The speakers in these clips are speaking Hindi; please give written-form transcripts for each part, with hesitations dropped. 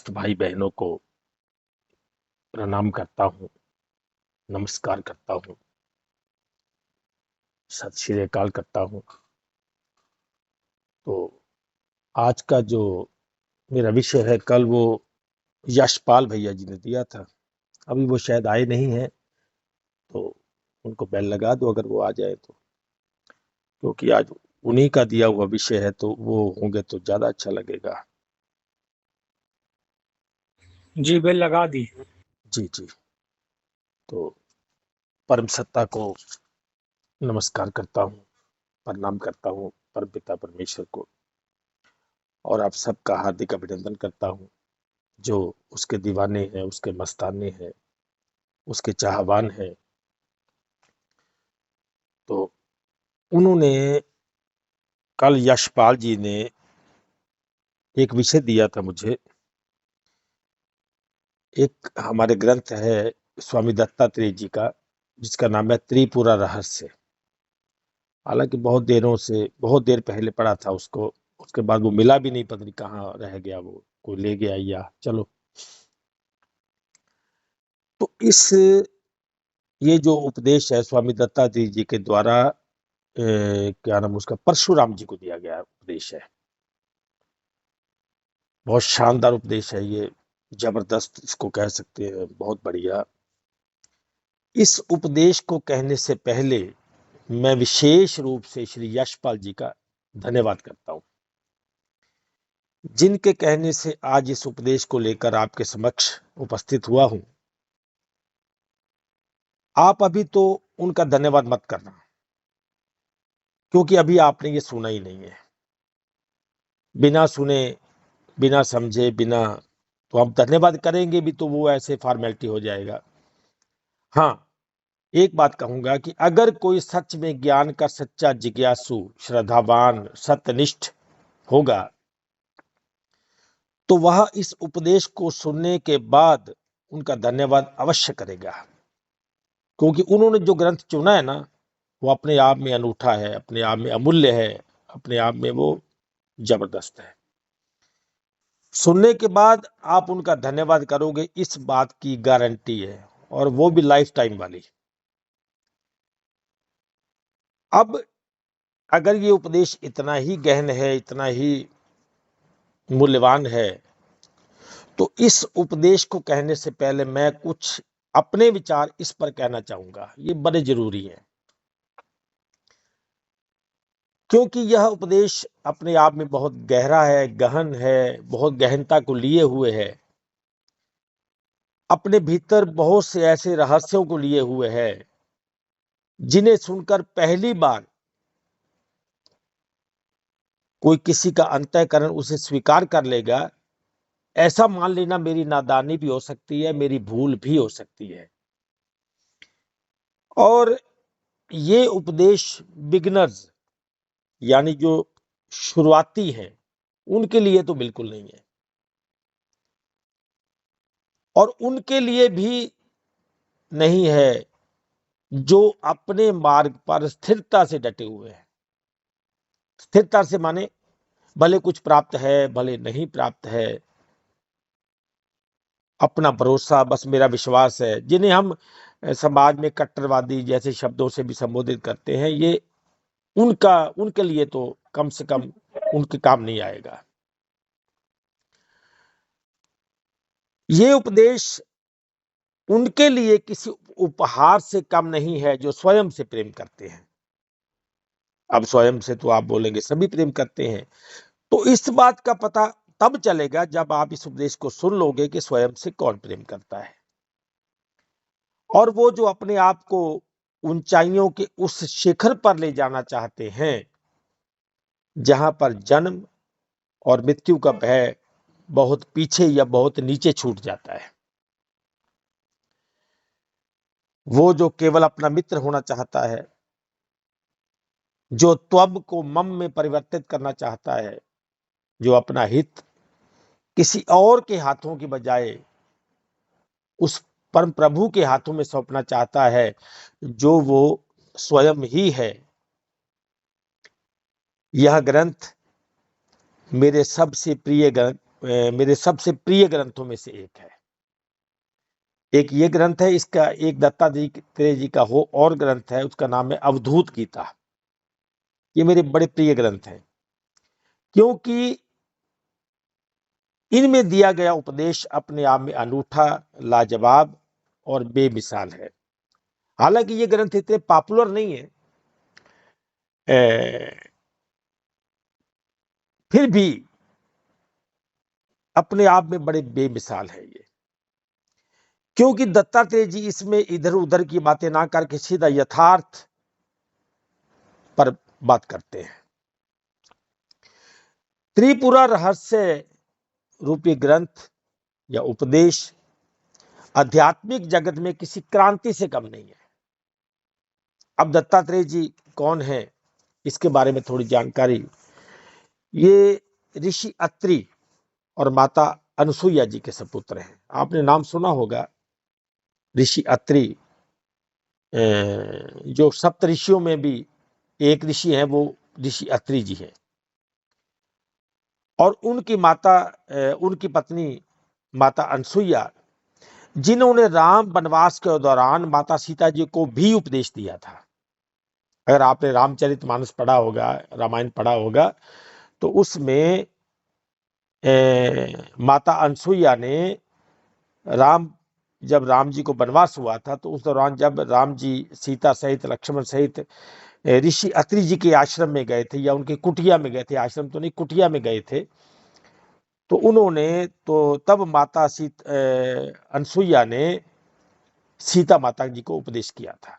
भाई बहनों को प्रणाम करता हूँ, नमस्कार करता हूँ, सत श्री अकाल करता हूँ। तो आज का जो मेरा विषय है, कल वो यशपाल भैया जी ने दिया था। अभी वो शायद आए नहीं हैं, तो उनको बेल लगा दो अगर वो आ जाए तो, क्योंकि आज उन्हीं का दिया हुआ विषय है, तो वो होंगे तो ज्यादा अच्छा लगेगा। जी बेल लगा दी। जी जी। तो परम सत्ता को नमस्कार करता हूँ, प्रणाम करता हूँ, परम पिता परमेश्वर को, और आप सबका हार्दिक अभिनंदन करता हूँ जो उसके दीवाने हैं, उसके मस्ताने हैं, उसके चाहवान हैं। तो उन्होंने कल यशपाल जी ने एक विषय दिया था मुझे। एक हमारे ग्रंथ है स्वामी दत्तात्रेय जी का, जिसका नाम है त्रिपुरा रहस्य। हालांकि बहुत देर पहले पढ़ा था उसको, उसके बाद वो मिला भी नहीं, पता नहीं कहाँ रह गया, वो कोई ले गया या चलो। तो ये जो उपदेश है स्वामी दत्तात्रेय जी के द्वारा, क्या नाम उसका, परशुराम जी को दिया गया उपदेश है। बहुत शानदार उपदेश है ये, जबरदस्त इसको कह सकते हैं, बहुत बढ़िया। इस उपदेश को कहने से पहले मैं विशेष रूप से श्री यशपाल जी का धन्यवाद करता हूं, जिनके कहने से आज इस उपदेश को लेकर आपके समक्ष उपस्थित हुआ हूं। आप अभी तो उनका धन्यवाद मत करना, क्योंकि अभी आपने ये सुना ही नहीं है। बिना सुने, बिना समझे, बिना, तो हम धन्यवाद करेंगे भी तो वो ऐसे फॉर्मेलिटी हो जाएगा। हाँ, एक बात कहूंगा कि अगर कोई सच में ज्ञान का सच्चा जिज्ञासु, श्रद्धावान, सत्यनिष्ठ होगा, तो वह इस उपदेश को सुनने के बाद उनका धन्यवाद अवश्य करेगा। क्योंकि उन्होंने जो ग्रंथ चुना है ना, वो अपने आप में अनूठा है, अपने आप में अमूल्य है, अपने आप में वो जबरदस्त है। सुनने के बाद आप उनका धन्यवाद करोगे, इस बात की गारंटी है, और वो भी लाइफ टाइम वाली। अब अगर ये उपदेश इतना ही गहन है, इतना ही मूल्यवान है, तो इस उपदेश को कहने से पहले मैं कुछ अपने विचार इस पर कहना चाहूंगा। ये बड़े जरूरी है, क्योंकि यह उपदेश अपने आप में बहुत गहरा है, गहन है, बहुत गहनता को लिए हुए है, अपने भीतर बहुत से ऐसे रहस्यों को लिए हुए है, जिन्हें सुनकर पहली बार कोई किसी का अंतःकरण उसे स्वीकार कर लेगा, ऐसा मान लेना मेरी नादानी भी हो सकती है, मेरी भूल भी हो सकती है। और ये उपदेश बिगिनर्स, यानी जो शुरुआती हैं, उनके लिए तो बिल्कुल नहीं है, और उनके लिए भी नहीं है जो अपने मार्ग पर स्थिरता से डटे हुए हैं। स्थिरता से माने भले कुछ प्राप्त है, भले नहीं प्राप्त है, अपना भरोसा, बस मेरा विश्वास है, जिन्हें हम समाज में कट्टरवादी जैसे शब्दों से भी संबोधित करते हैं, ये उनके लिए तो कम से कम उनके काम नहीं आएगा। ये उपदेश उनके लिए किसी उपहार से कम नहीं है जो स्वयं से प्रेम करते हैं। अब स्वयं से तो आप बोलेंगे सभी प्रेम करते हैं, तो इस बात का पता तब चलेगा जब आप इस उपदेश को सुन लोगे कि स्वयं से कौन प्रेम करता है। और वो जो अपने आप को ऊंचाइयों के उस शिखर पर ले जाना चाहते हैं, जहां पर जन्म और मृत्यु का भय बहुत पीछे या बहुत नीचे छूट जाता है, वो जो केवल अपना मित्र होना चाहता है, जो त्वब को मम में परिवर्तित करना चाहता है, जो अपना हित किसी और के हाथों की बजाय उस परम प्रभु के हाथों में सौंपना चाहता है, जो वो स्वयं ही है। यह ग्रंथ मेरे सबसे प्रिय ग्रंथ मेरे सबसे प्रिय ग्रंथों में से एक है। एक ये ग्रंथ है, इसका एक दत्तात्रेय जी का हो और ग्रंथ है, उसका नाम है अवधूत गीता। ये मेरे बड़े प्रिय ग्रंथ हैं, क्योंकि इनमें दिया गया उपदेश अपने आप में अनूठा, लाजवाब और बेमिसाल है। हालांकि ये ग्रंथ इतने पॉपुलर नहीं है, फिर भी अपने आप में बड़े बेमिसाल है ये, क्योंकि दत्तात्रेय जी इसमें इधर उधर की बातें ना करके सीधा यथार्थ पर बात करते हैं। त्रिपुरा रहस्य रूपी ग्रंथ या उपदेश आध्यात्मिक जगत में किसी क्रांति से कम नहीं है। अब दत्तात्रेय जी कौन है, इसके बारे में थोड़ी जानकारी। ये ऋषि अत्रि और माता अनुसुईया जी के सपुत्र हैं। आपने नाम सुना होगा ऋषि अत्रि, जो सप्त ऋषियों में भी एक ऋषि है, वो ऋषि अत्रि जी है। और उनकी पत्नी माता अनुसुईया, जिन्होंने राम वनवास के दौरान माता सीता जी को भी उपदेश दिया था। अगर आपने रामचरितमानस पढ़ा होगा, रामायण पढ़ा होगा, तो उसमें माता अनुसुईया ने जब राम जी को वनवास हुआ था, तो उस दौरान जब राम जी सीता सहित लक्ष्मण सहित ऋषि अत्रि जी के आश्रम में गए थे, या उनकी कुटिया में गए थे, आश्रम तो नहीं कुटिया में गए थे, तो तब माता अनुसुईया ने सीता माता जी को उपदेश किया था।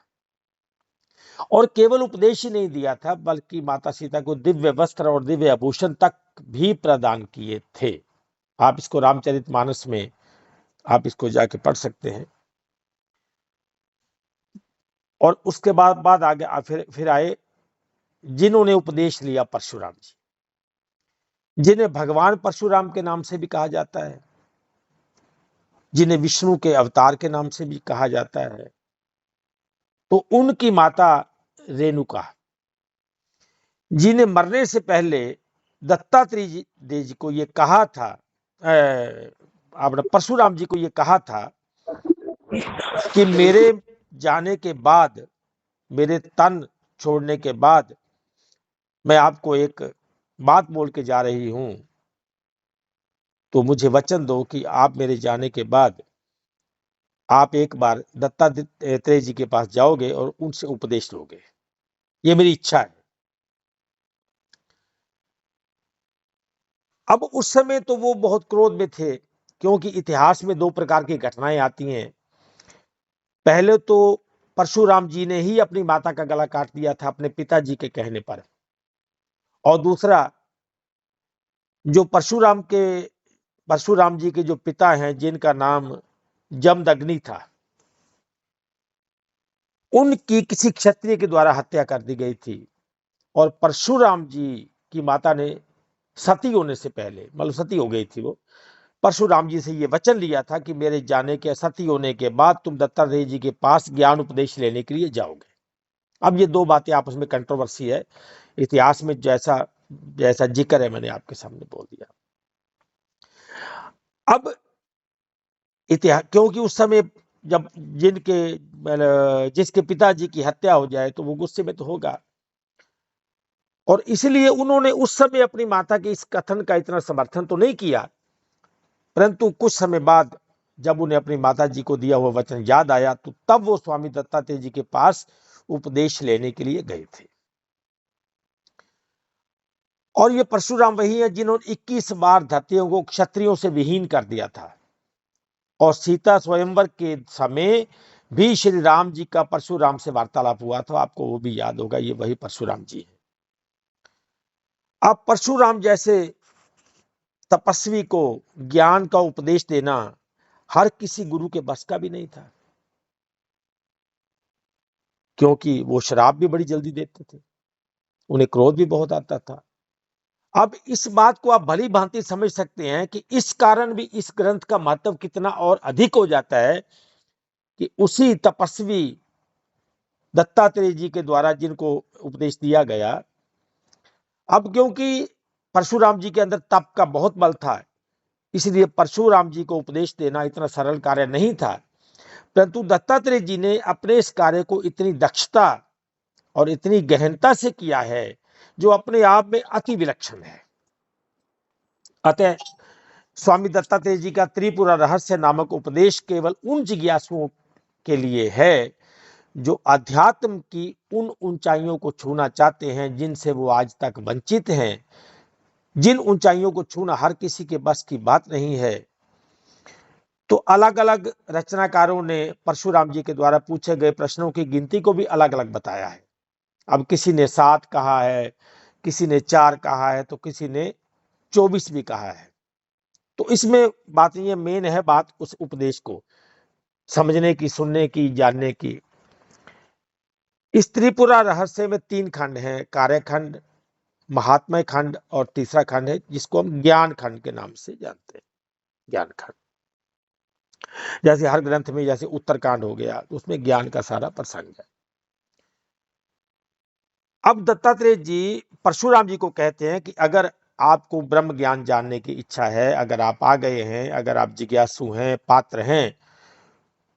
और केवल उपदेश ही नहीं दिया था, बल्कि माता सीता को दिव्य वस्त्र और दिव्य आभूषण तक भी प्रदान किए थे। आप इसको रामचरितमानस में आप इसको जाके पढ़ सकते हैं। और उसके बाद आगे फिर आए जिन्होंने उपदेश लिया परशुराम जी, जिन्हें भगवान परशुराम के नाम से भी कहा जाता है, जिन्हें विष्णु के अवतार के नाम से भी कहा जाता है। तो उनकी माता रेणुका, जिन्हें मरने से पहले दत्तात्रेय जी को ये कहा था, आपने परशुराम जी को ये कहा था कि मेरे जाने के बाद, मेरे तन छोड़ने के बाद मैं आपको एक बात बोल के जा रही हूं, तो मुझे वचन दो कि आप मेरे जाने के बाद आप एक बार दत्तात्रेय जी के पास जाओगे और उनसे उपदेश लोगे। ये मेरी इच्छा है। अब उस समय तो वो बहुत क्रोध में थे, क्योंकि इतिहास में दो प्रकार की घटनाएं आती हैं। पहले तो परशुराम जी ने ही अपनी माता का गला काट दिया था अपने पिताजी के कहने पर, और दूसरा जो परशुराम जी के जो पिता हैं, जिनका नाम जमदग्नि था, उनकी किसी क्षत्रिय के द्वारा हत्या कर दी गई थी। और परशुराम जी की माता ने सती होने से पहले, मतलब सती हो गई थी वो, परशुराम जी से ये वचन लिया था कि मेरे जाने के, सती होने के बाद तुम दत्तात्रेय जी के पास ज्ञान उपदेश लेने के लिए जाओगे। अब ये दो बातें आपस में कंट्रोवर्सी है, इतिहास में जैसा जैसा जिक्र है मैंने आपके सामने बोल दिया। अब इतिहास, क्योंकि उस समय जब जिसके पिताजी की हत्या हो जाए तो वो गुस्से में तो होगा, और इसलिए उन्होंने उस समय अपनी माता के इस कथन का इतना समर्थन तो नहीं किया। परंतु कुछ समय बाद जब उन्हें अपनी माता जी को दिया हुआ वचन याद आया, तो तब वो स्वामी दत्तात्रेय जी के पास उपदेश लेने के लिए गए थे। और ये परशुराम वही है जिन्होंने 21 बार धरतियों को क्षत्रियों से विहीन कर दिया था। और सीता स्वयंवर के समय भी श्री राम जी का परशुराम से वार्तालाप हुआ था, आपको वो भी याद होगा, ये वही परशुराम जी है। अब परशुराम जैसे तपस्वी को ज्ञान का उपदेश देना हर किसी गुरु के बस का भी नहीं था, क्योंकि वो शराब भी बड़ी जल्दी देते थे, उन्हें क्रोध भी बहुत आता था। अब इस बात को आप भली भांति समझ सकते हैं कि इस कारण भी इस ग्रंथ का महत्व कितना और अधिक हो जाता है कि उसी तपस्वी दत्तात्रेय जी के द्वारा जिनको उपदेश दिया गया। अब क्योंकि परशुराम जी के अंदर तप का बहुत बल था, इसलिए परशुराम जी को उपदेश देना इतना सरल कार्य नहीं था, परंतु दत्तात्रेय जी ने अपने इस कार्य को इतनी दक्षता और इतनी गहनता से किया है जो अपने आप में अति विलक्षण है। अतः स्वामी दत्तात्रेय जी का त्रिपुरा रहस्य नामक उपदेश केवल उन जिज्ञासुओं के लिए है जो अध्यात्म की उन ऊंचाइयों को छूना चाहते हैं जिनसे वो आज तक वंचित हैं, जिन ऊंचाइयों को छूना हर किसी के बस की बात नहीं है। तो अलग अलग रचनाकारों ने परशुराम जी के द्वारा पूछे गए प्रश्नों की गिनती को भी अलग अलग बताया है। अब किसी ने 7 कहा है, किसी ने 4 कहा है, तो किसी ने 24 भी कहा है। तो इसमें बात ये मेन है, बात उस उपदेश को समझने की, सुनने की, जानने की। इस त्रिपुरा रहस्य में 3 खंड हैं, कार्यखंड, महात्मय खंड और तीसरा खंड है जिसको हम ज्ञान खंड के नाम से जानते हैं। ज्ञान खंड जैसे हर ग्रंथ में, जैसे उत्तरकांड हो गया, तो उसमें ज्ञान का सारा प्रसंग है। अब दत्तात्रेय जी परशुराम जी को कहते हैं कि अगर आपको ब्रह्म ज्ञान जानने की इच्छा है, अगर आप आ गए हैं, अगर आप जिज्ञासु हैं, पात्र हैं,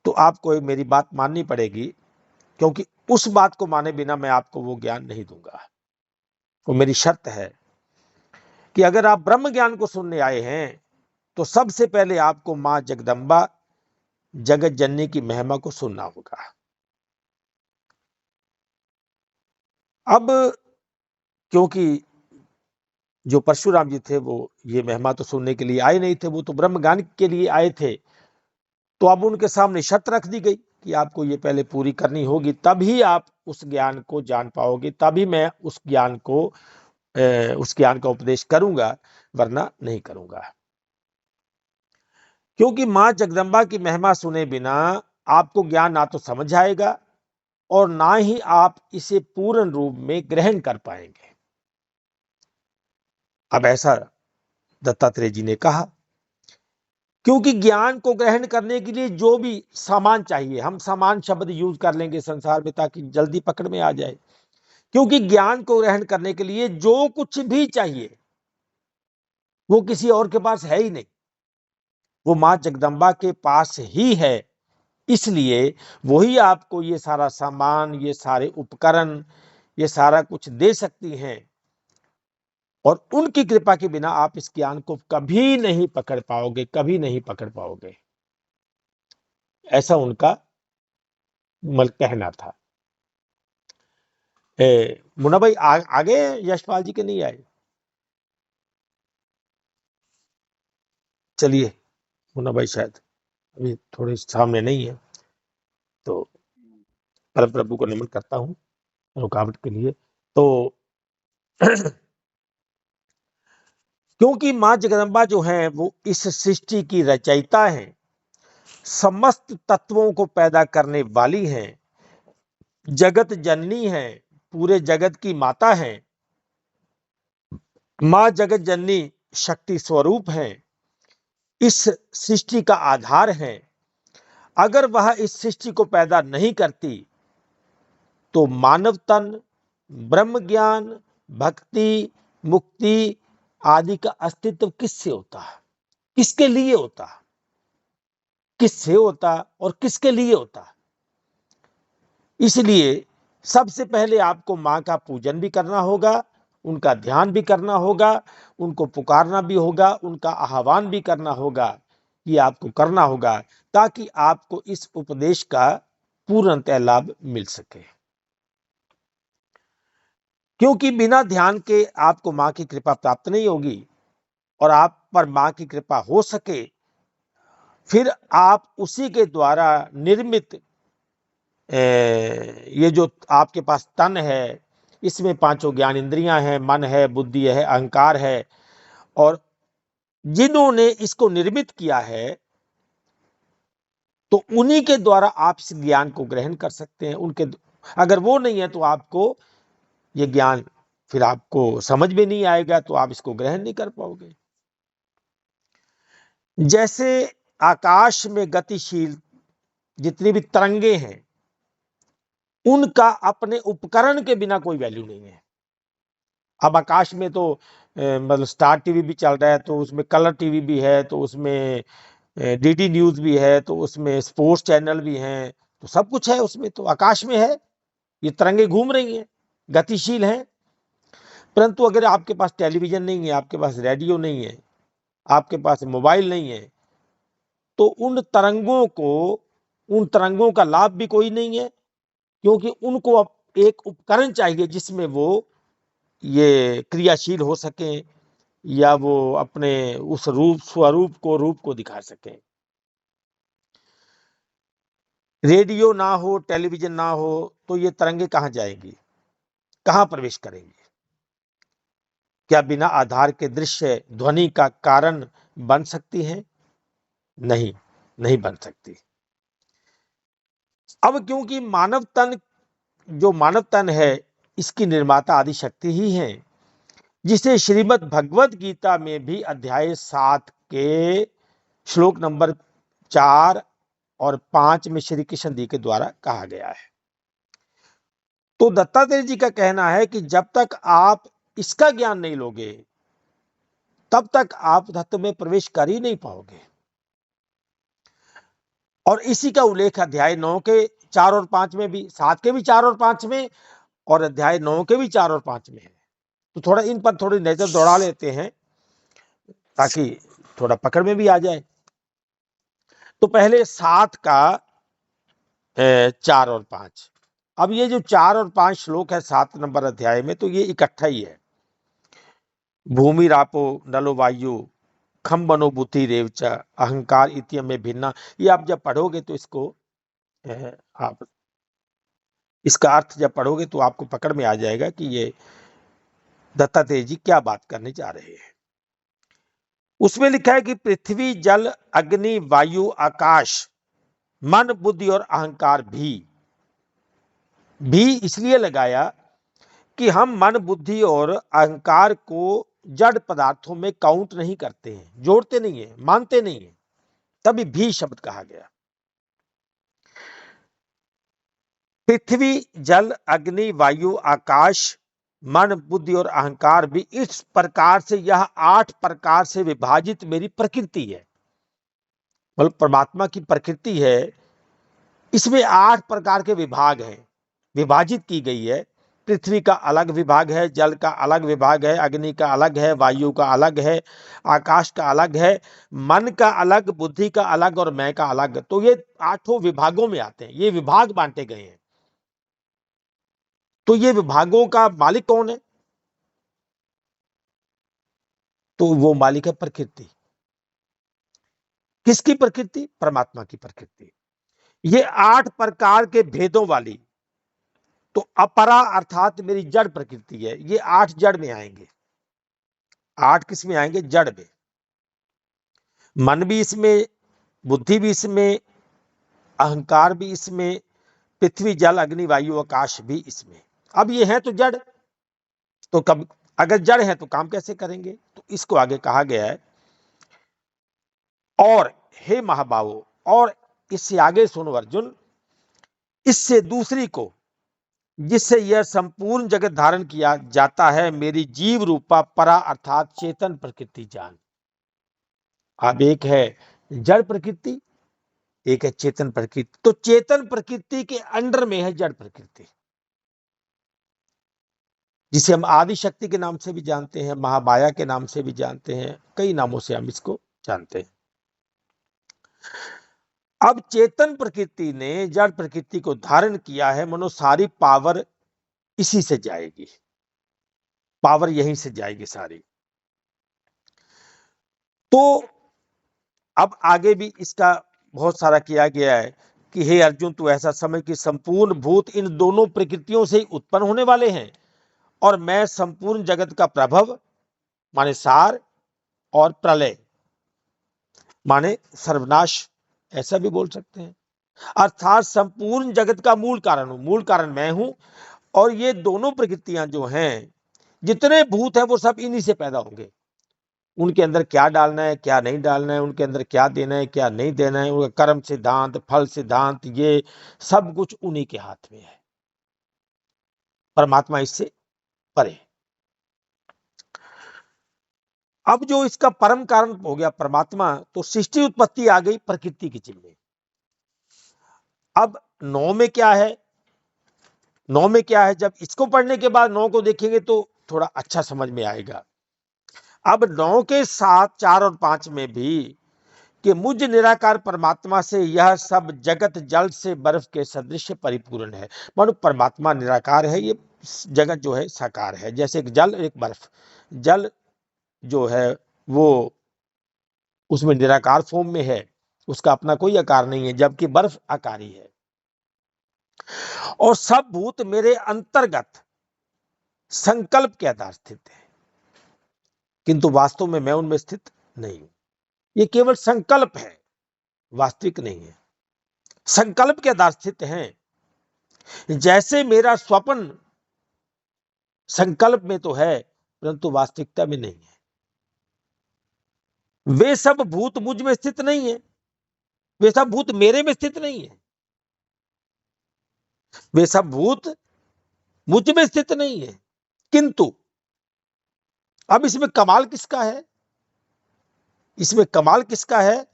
तो आपको मेरी बात माननी पड़ेगी, क्योंकि उस बात को माने बिना मैं आपको वो ज्ञान नहीं दूंगा। वो मेरी शर्त है कि अगर आप ब्रह्म ज्ञान को सुनने आए हैं तो सबसे पहले आपको मां जगदम्बा, जगत जननी की महिमा को सुनना होगा। अब क्योंकि जो परशुराम जी थे वो ये महिमा तो सुनने के लिए आए नहीं थे, वो तो ब्रह्म ज्ञान के लिए आए थे। तो अब उनके सामने शर्त रख दी गई कि आपको ये पहले पूरी करनी होगी, तभी आप उस ज्ञान को जान पाओगे, तभी मैं उस ज्ञान का उपदेश करूंगा, वरना नहीं करूंगा। क्योंकि मां जगदम्बा की महिमा सुने बिना आपको ज्ञान ना तो समझ आएगा और ना ही आप इसे पूर्ण रूप में ग्रहण कर पाएंगे। अब ऐसा दत्तात्रेय जी ने कहा, क्योंकि ज्ञान को ग्रहण करने के लिए जो भी सामान चाहिए, हम सामान शब्द यूज कर लेंगे संसार में ताकि जल्दी पकड़ में आ जाए, क्योंकि ज्ञान को ग्रहण करने के लिए जो कुछ भी चाहिए वो किसी और के पास है ही नहीं, वो मां जगदम्बा के पास ही है। इसलिए वही आपको ये सारा सामान, ये सारे उपकरण, ये सारा कुछ दे सकती हैं, और उनकी कृपा के बिना आप इस ज्ञान को कभी नहीं पकड़ पाओगे, कभी नहीं पकड़ पाओगे। ऐसा उनका कहना था। मुन्ना भाई आगे यशपाल जी के नहीं आए? चलिए, मुन्ना भाई शायद अभी थोड़े सामने नहीं है, तो परम प्रभु को नमन करता हूं रुकावट के लिए। तो क्योंकि मां जगदम्बा जो है वो इस सृष्टि की रचयिता है, समस्त तत्वों को पैदा करने वाली है, जगत जननी है, पूरे जगत की माता है। मां जगत जननी शक्ति स्वरूप है, इस सृष्टि का आधार है। अगर वह इस सृष्टि को पैदा नहीं करती तो मानव तन, ब्रह्म ज्ञान, भक्ति, मुक्ति आदि का अस्तित्व किससे होता, किसके लिए होता, किससे होता और किसके लिए होता। इसलिए सबसे पहले आपको मां का पूजन भी करना होगा, उनका ध्यान भी करना होगा, उनको पुकारना भी होगा, उनका आह्वान भी करना होगा। ये आपको करना होगा ताकि आपको इस उपदेश का पूर्णतः लाभ मिल सके। क्योंकि बिना ध्यान के आपको मां की कृपा प्राप्त नहीं होगी, और आप पर मां की कृपा हो सके फिर आप उसी के द्वारा निर्मित ये जो आपके पास तन है, इसमें पांचों ज्ञान इंद्रियां हैं, मन है, बुद्धि है, अहंकार है, और जिन्होंने इसको निर्मित किया है तो उन्हीं के द्वारा आप इस ज्ञान को ग्रहण कर सकते हैं। उनके अगर वो नहीं है तो आपको ये ज्ञान फिर आपको समझ में नहीं आएगा, तो आप इसको ग्रहण नहीं कर पाओगे। जैसे आकाश में गतिशील जितनी भी तरंगे हैं, उनका अपने उपकरण के बिना कोई वैल्यू नहीं है। अब आकाश में तो मतलब स्टार टीवी भी चल रहा है, तो उसमें कलर टीवी भी है, तो उसमें डीडी न्यूज भी है, तो उसमें स्पोर्ट्स चैनल भी हैं, तो सब कुछ है उसमें, तो आकाश में है, ये तरंगे घूम रही हैं, गतिशील हैं। परंतु अगर आपके पास टेलीविजन नहीं है, आपके पास रेडियो नहीं है, आपके पास मोबाइल नहीं है, तो उन तरंगों का लाभ भी कोई नहीं है, क्योंकि उनको अब एक उपकरण चाहिए जिसमें वो ये क्रियाशील हो सके, या वो अपने उस रूप को दिखा सके। रेडियो ना हो, टेलीविजन ना हो, तो ये तरंगे कहां जाएंगी, कहां प्रवेश करेंगी? क्या बिना आधार के दृश्य ध्वनि का कारण बन सकती हैं? नहीं, नहीं बन सकती। अब क्योंकि मानव तन है, इसकी निर्माता आदि शक्ति ही है, जिसे श्रीमद् भगवत गीता में भी अध्याय 7 के श्लोक नंबर 4 और 5 में श्री कृष्ण जी के द्वारा कहा गया है। तो दत्तात्रेय जी का कहना है कि जब तक आप इसका ज्ञान नहीं लोगे, तब तक आप तत्व में प्रवेश कर ही नहीं पाओगे। और इसी का उल्लेख अध्याय 9 के 4 और 5 में भी, 7 के भी 4 और 5 में, और अध्याय 9 के भी 4 और 5 में है। तो थोड़ा इन पर थोड़ी नजर दौड़ा लेते हैं, ताकि थोड़ा पकड़ में भी आ जाए। तो पहले 7 का 4 और 5। अब ये जो 4 और 5 श्लोक है 7 नंबर अध्याय में, तो ये इकट्ठा ही है। भूमि रापो नलो वायु खम बनो बुद्धि रेवच अहंकार इत्यम में भिन्ना। ये आप जब पढ़ोगे तो इसको आप इसका अर्थ जब पढ़ोगे तो आपको पकड़ में आ जाएगा कि ये दत्तात्रेय जी क्या बात करने जा रहे हैं। उसमें लिखा है कि पृथ्वी जल अग्नि वायु आकाश मन बुद्धि और अहंकार भी इसलिए लगाया कि हम मन बुद्धि और अहंकार को जड़ पदार्थों में काउंट नहीं करते हैं, जोड़ते नहीं है, मानते नहीं है, तभी भी शब्द कहा गया। पृथ्वी जल अग्नि वायु आकाश मन बुद्धि और अहंकार भी इस प्रकार से, यह 8 प्रकार से विभाजित मेरी प्रकृति है। मतलब परमात्मा की प्रकृति है, इसमें 8 प्रकार के विभाग हैं, विभाजित की गई है। पृथ्वी का अलग विभाग है, जल का अलग विभाग है, अग्नि का अलग है, वायु का अलग है, आकाश का अलग है, मन का अलग, बुद्धि का अलग और मैं का अलग। तो ये 8 विभागों में आते हैं, ये विभाग बांटे गए हैं। तो ये विभागों का मालिक कौन है? तो वो मालिक है प्रकृति। किसकी प्रकृति? परमात्मा की प्रकृति। ये 8 प्रकार के भेदों वाली, तो अपरा अर्थात मेरी जड़ प्रकृति है। ये 8 जड़ में आएंगे। 8 किस में आएंगे? जड़ में। मन भी इसमें, बुद्धि भी इसमें, अहंकार भी इसमें, पृथ्वी जल अग्नि वायु आकाश भी इसमें। अब ये है तो जड़, तो कब अगर जड़ है तो काम कैसे करेंगे? तो इसको आगे कहा गया है, और हे महाबाहो, और इससे आगे सुनो अर्जुन, इससे दूसरी को, जिससे यह संपूर्ण जगत धारण किया जाता है, मेरी जीव रूपा परा अर्थात चेतन प्रकृति जान। अब एक है जड़ प्रकृति, एक है चेतन प्रकृति। तो चेतन प्रकृति के अंडर में है जड़ प्रकृति, जिसे हम आदि शक्ति के नाम से भी जानते हैं, महामाया के नाम से भी जानते हैं, कई नामों से हम इसको जानते हैं। अब चेतन प्रकृति ने जड़ प्रकृति को धारण किया है, मनो सारी पावर इसी से जाएगी, पावर यहीं से जाएगी सारी। तो अब आगे भी इसका बहुत सारा किया गया है कि हे अर्जुन, तू ऐसा समझ कि संपूर्ण भूत इन दोनों प्रकृतियों से ही उत्पन्न होने वाले हैं, और मैं संपूर्ण जगत का प्रभव माने सार, और प्रलय माने सर्वनाश, ऐसा भी बोल सकते हैं। अर्थात संपूर्ण जगत का मूल कारण हूं, मूल कारण मैं हूं। और ये दोनों प्रकृतियां जो हैं, जितने भूत हैं, वो सब इन्हीं से पैदा होंगे। उनके अंदर क्या डालना है, क्या नहीं डालना है, उनके अंदर क्या देना है, क्या नहीं देना है, उनका कर्म सिद्धांत, फल सिद्धांत, ये सब कुछ उन्हीं के हाथ में है। परमात्मा इससे परे। अब जो इसका परम कारण हो गया परमात्मा, तो सृष्टि उत्पत्ति आ गई प्रकृति की जिम्मे। अब 9 में क्या है, 9 में क्या है, जब इसको पढ़ने के बाद 9 को देखेंगे तो थोड़ा अच्छा समझ में आएगा। अब 9 के साथ 4 और 5 में भी कि मुझ निराकार परमात्मा से यह सब जगत जल से बर्फ के सदृश परिपूर्ण है। मानो परमात्मा निराकार है, ये जगत जो है साकार है। जैसे एक जल एक बर्फ, जल जो है वो उसमें निराकार फॉर्म में है, उसका अपना कोई आकार नहीं है, जबकि बर्फ आकारी है। और सब भूत मेरे अंतर्गत संकल्प के आधार स्थित है, किंतु वास्तव में मैं उनमें स्थित नहीं हूं। ये केवल संकल्प है, वास्तविक नहीं है। संकल्प के आधार स्थित हैं। जैसे मेरा स्वप्न संकल्प में तो है परंतु वास्तविकता में नहीं है। वे सब भूत मुझ में स्थित नहीं है, वे सब भूत मेरे में स्थित नहीं है, वे सब भूत मुझ में स्थित नहीं है। किंतु अब इसमें कमाल किसका है, इसमें कमाल किसका है,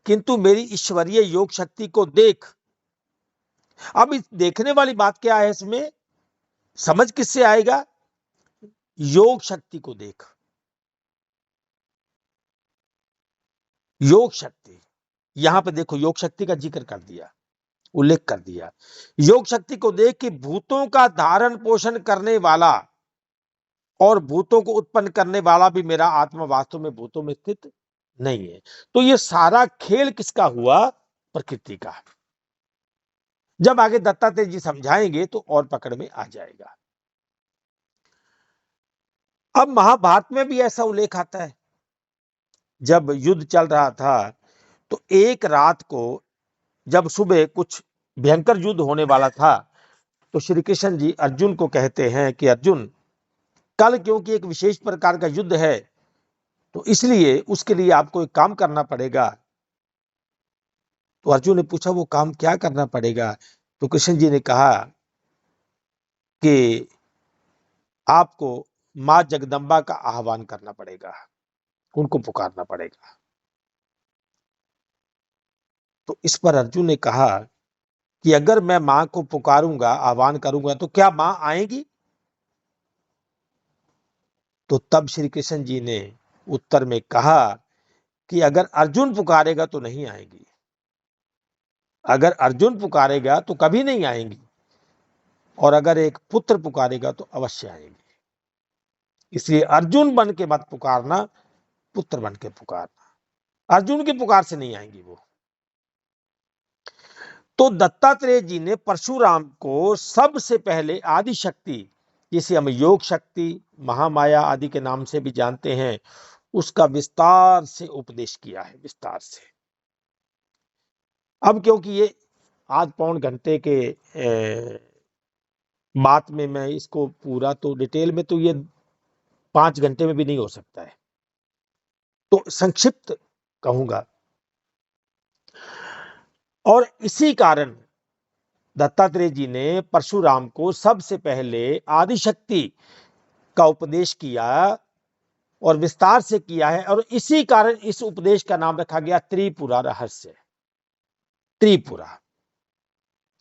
किंतु मेरी ईश्वरीय योग शक्ति को देख। अब इस देखने वाली बात क्या है, इसमें समझ किससे आएगा, योग शक्ति को देख। योग शक्ति, यहां पे देखो योग शक्ति का जिक्र कर दिया, उल्लेख कर दिया। योग शक्ति को देख कि भूतों का धारण पोषण करने वाला और भूतों को उत्पन्न करने वाला भी मेरा आत्मा वास्तव में भूतों में स्थित नहीं है। तो ये सारा खेल किसका हुआ, प्रकृति का। जब आगे दत्तात्रेय जी समझाएंगे तो और पकड़ में आ जाएगा। अब महाभारत में भी ऐसा उल्लेख आता है, जब युद्ध चल रहा था तो एक रात को जब सुबह कुछ भयंकर युद्ध होने वाला था, तो श्री कृष्ण जी अर्जुन को कहते हैं कि अर्जुन, कल क्योंकि एक विशेष प्रकार का युद्ध है, तो इसलिए उसके लिए आपको एक काम करना पड़ेगा। तो अर्जुन ने पूछा वो काम क्या करना पड़ेगा, तो कृष्ण जी ने कहा कि आपको मां जगदम्बा का आह्वान करना पड़ेगा, उनको पुकारना पड़ेगा। तो इस पर अर्जुन ने कहा कि अगर मैं मां को पुकारूंगा, आह्वान करूंगा, तो क्या मां आएगी। तो तब श्री कृष्ण जी ने उत्तर में कहा कि अगर अर्जुन पुकारेगा तो नहीं आएगी, अगर अर्जुन पुकारेगा तो कभी नहीं आएंगी, और अगर एक पुत्र पुकारेगा तो अवश्य आएंगी। इसलिए अर्जुन बन के मत पुकारना, पुत्र बन के पुकारना, अर्जुन की पुकार से नहीं आएंगी वो। तो दत्तात्रेय जी ने परशुराम को सबसे पहले आदि शक्ति, जिसे हम योग शक्ति, महामाया आदि के नाम से भी जानते हैं, उसका विस्तार से उपदेश किया है, विस्तार से। अब क्योंकि ये आध पौन घंटे के बात में मैं इसको पूरा तो डिटेल में तो ये 5 घंटे में भी नहीं हो सकता है, तो संक्षिप्त कहूंगा। और इसी कारण दत्तात्रेय जी ने परशुराम को सबसे पहले आदिशक्ति का उपदेश किया और विस्तार से किया है, और इसी कारण इस उपदेश का नाम रखा गया त्रिपुरा रहस्य। त्रिपुरा,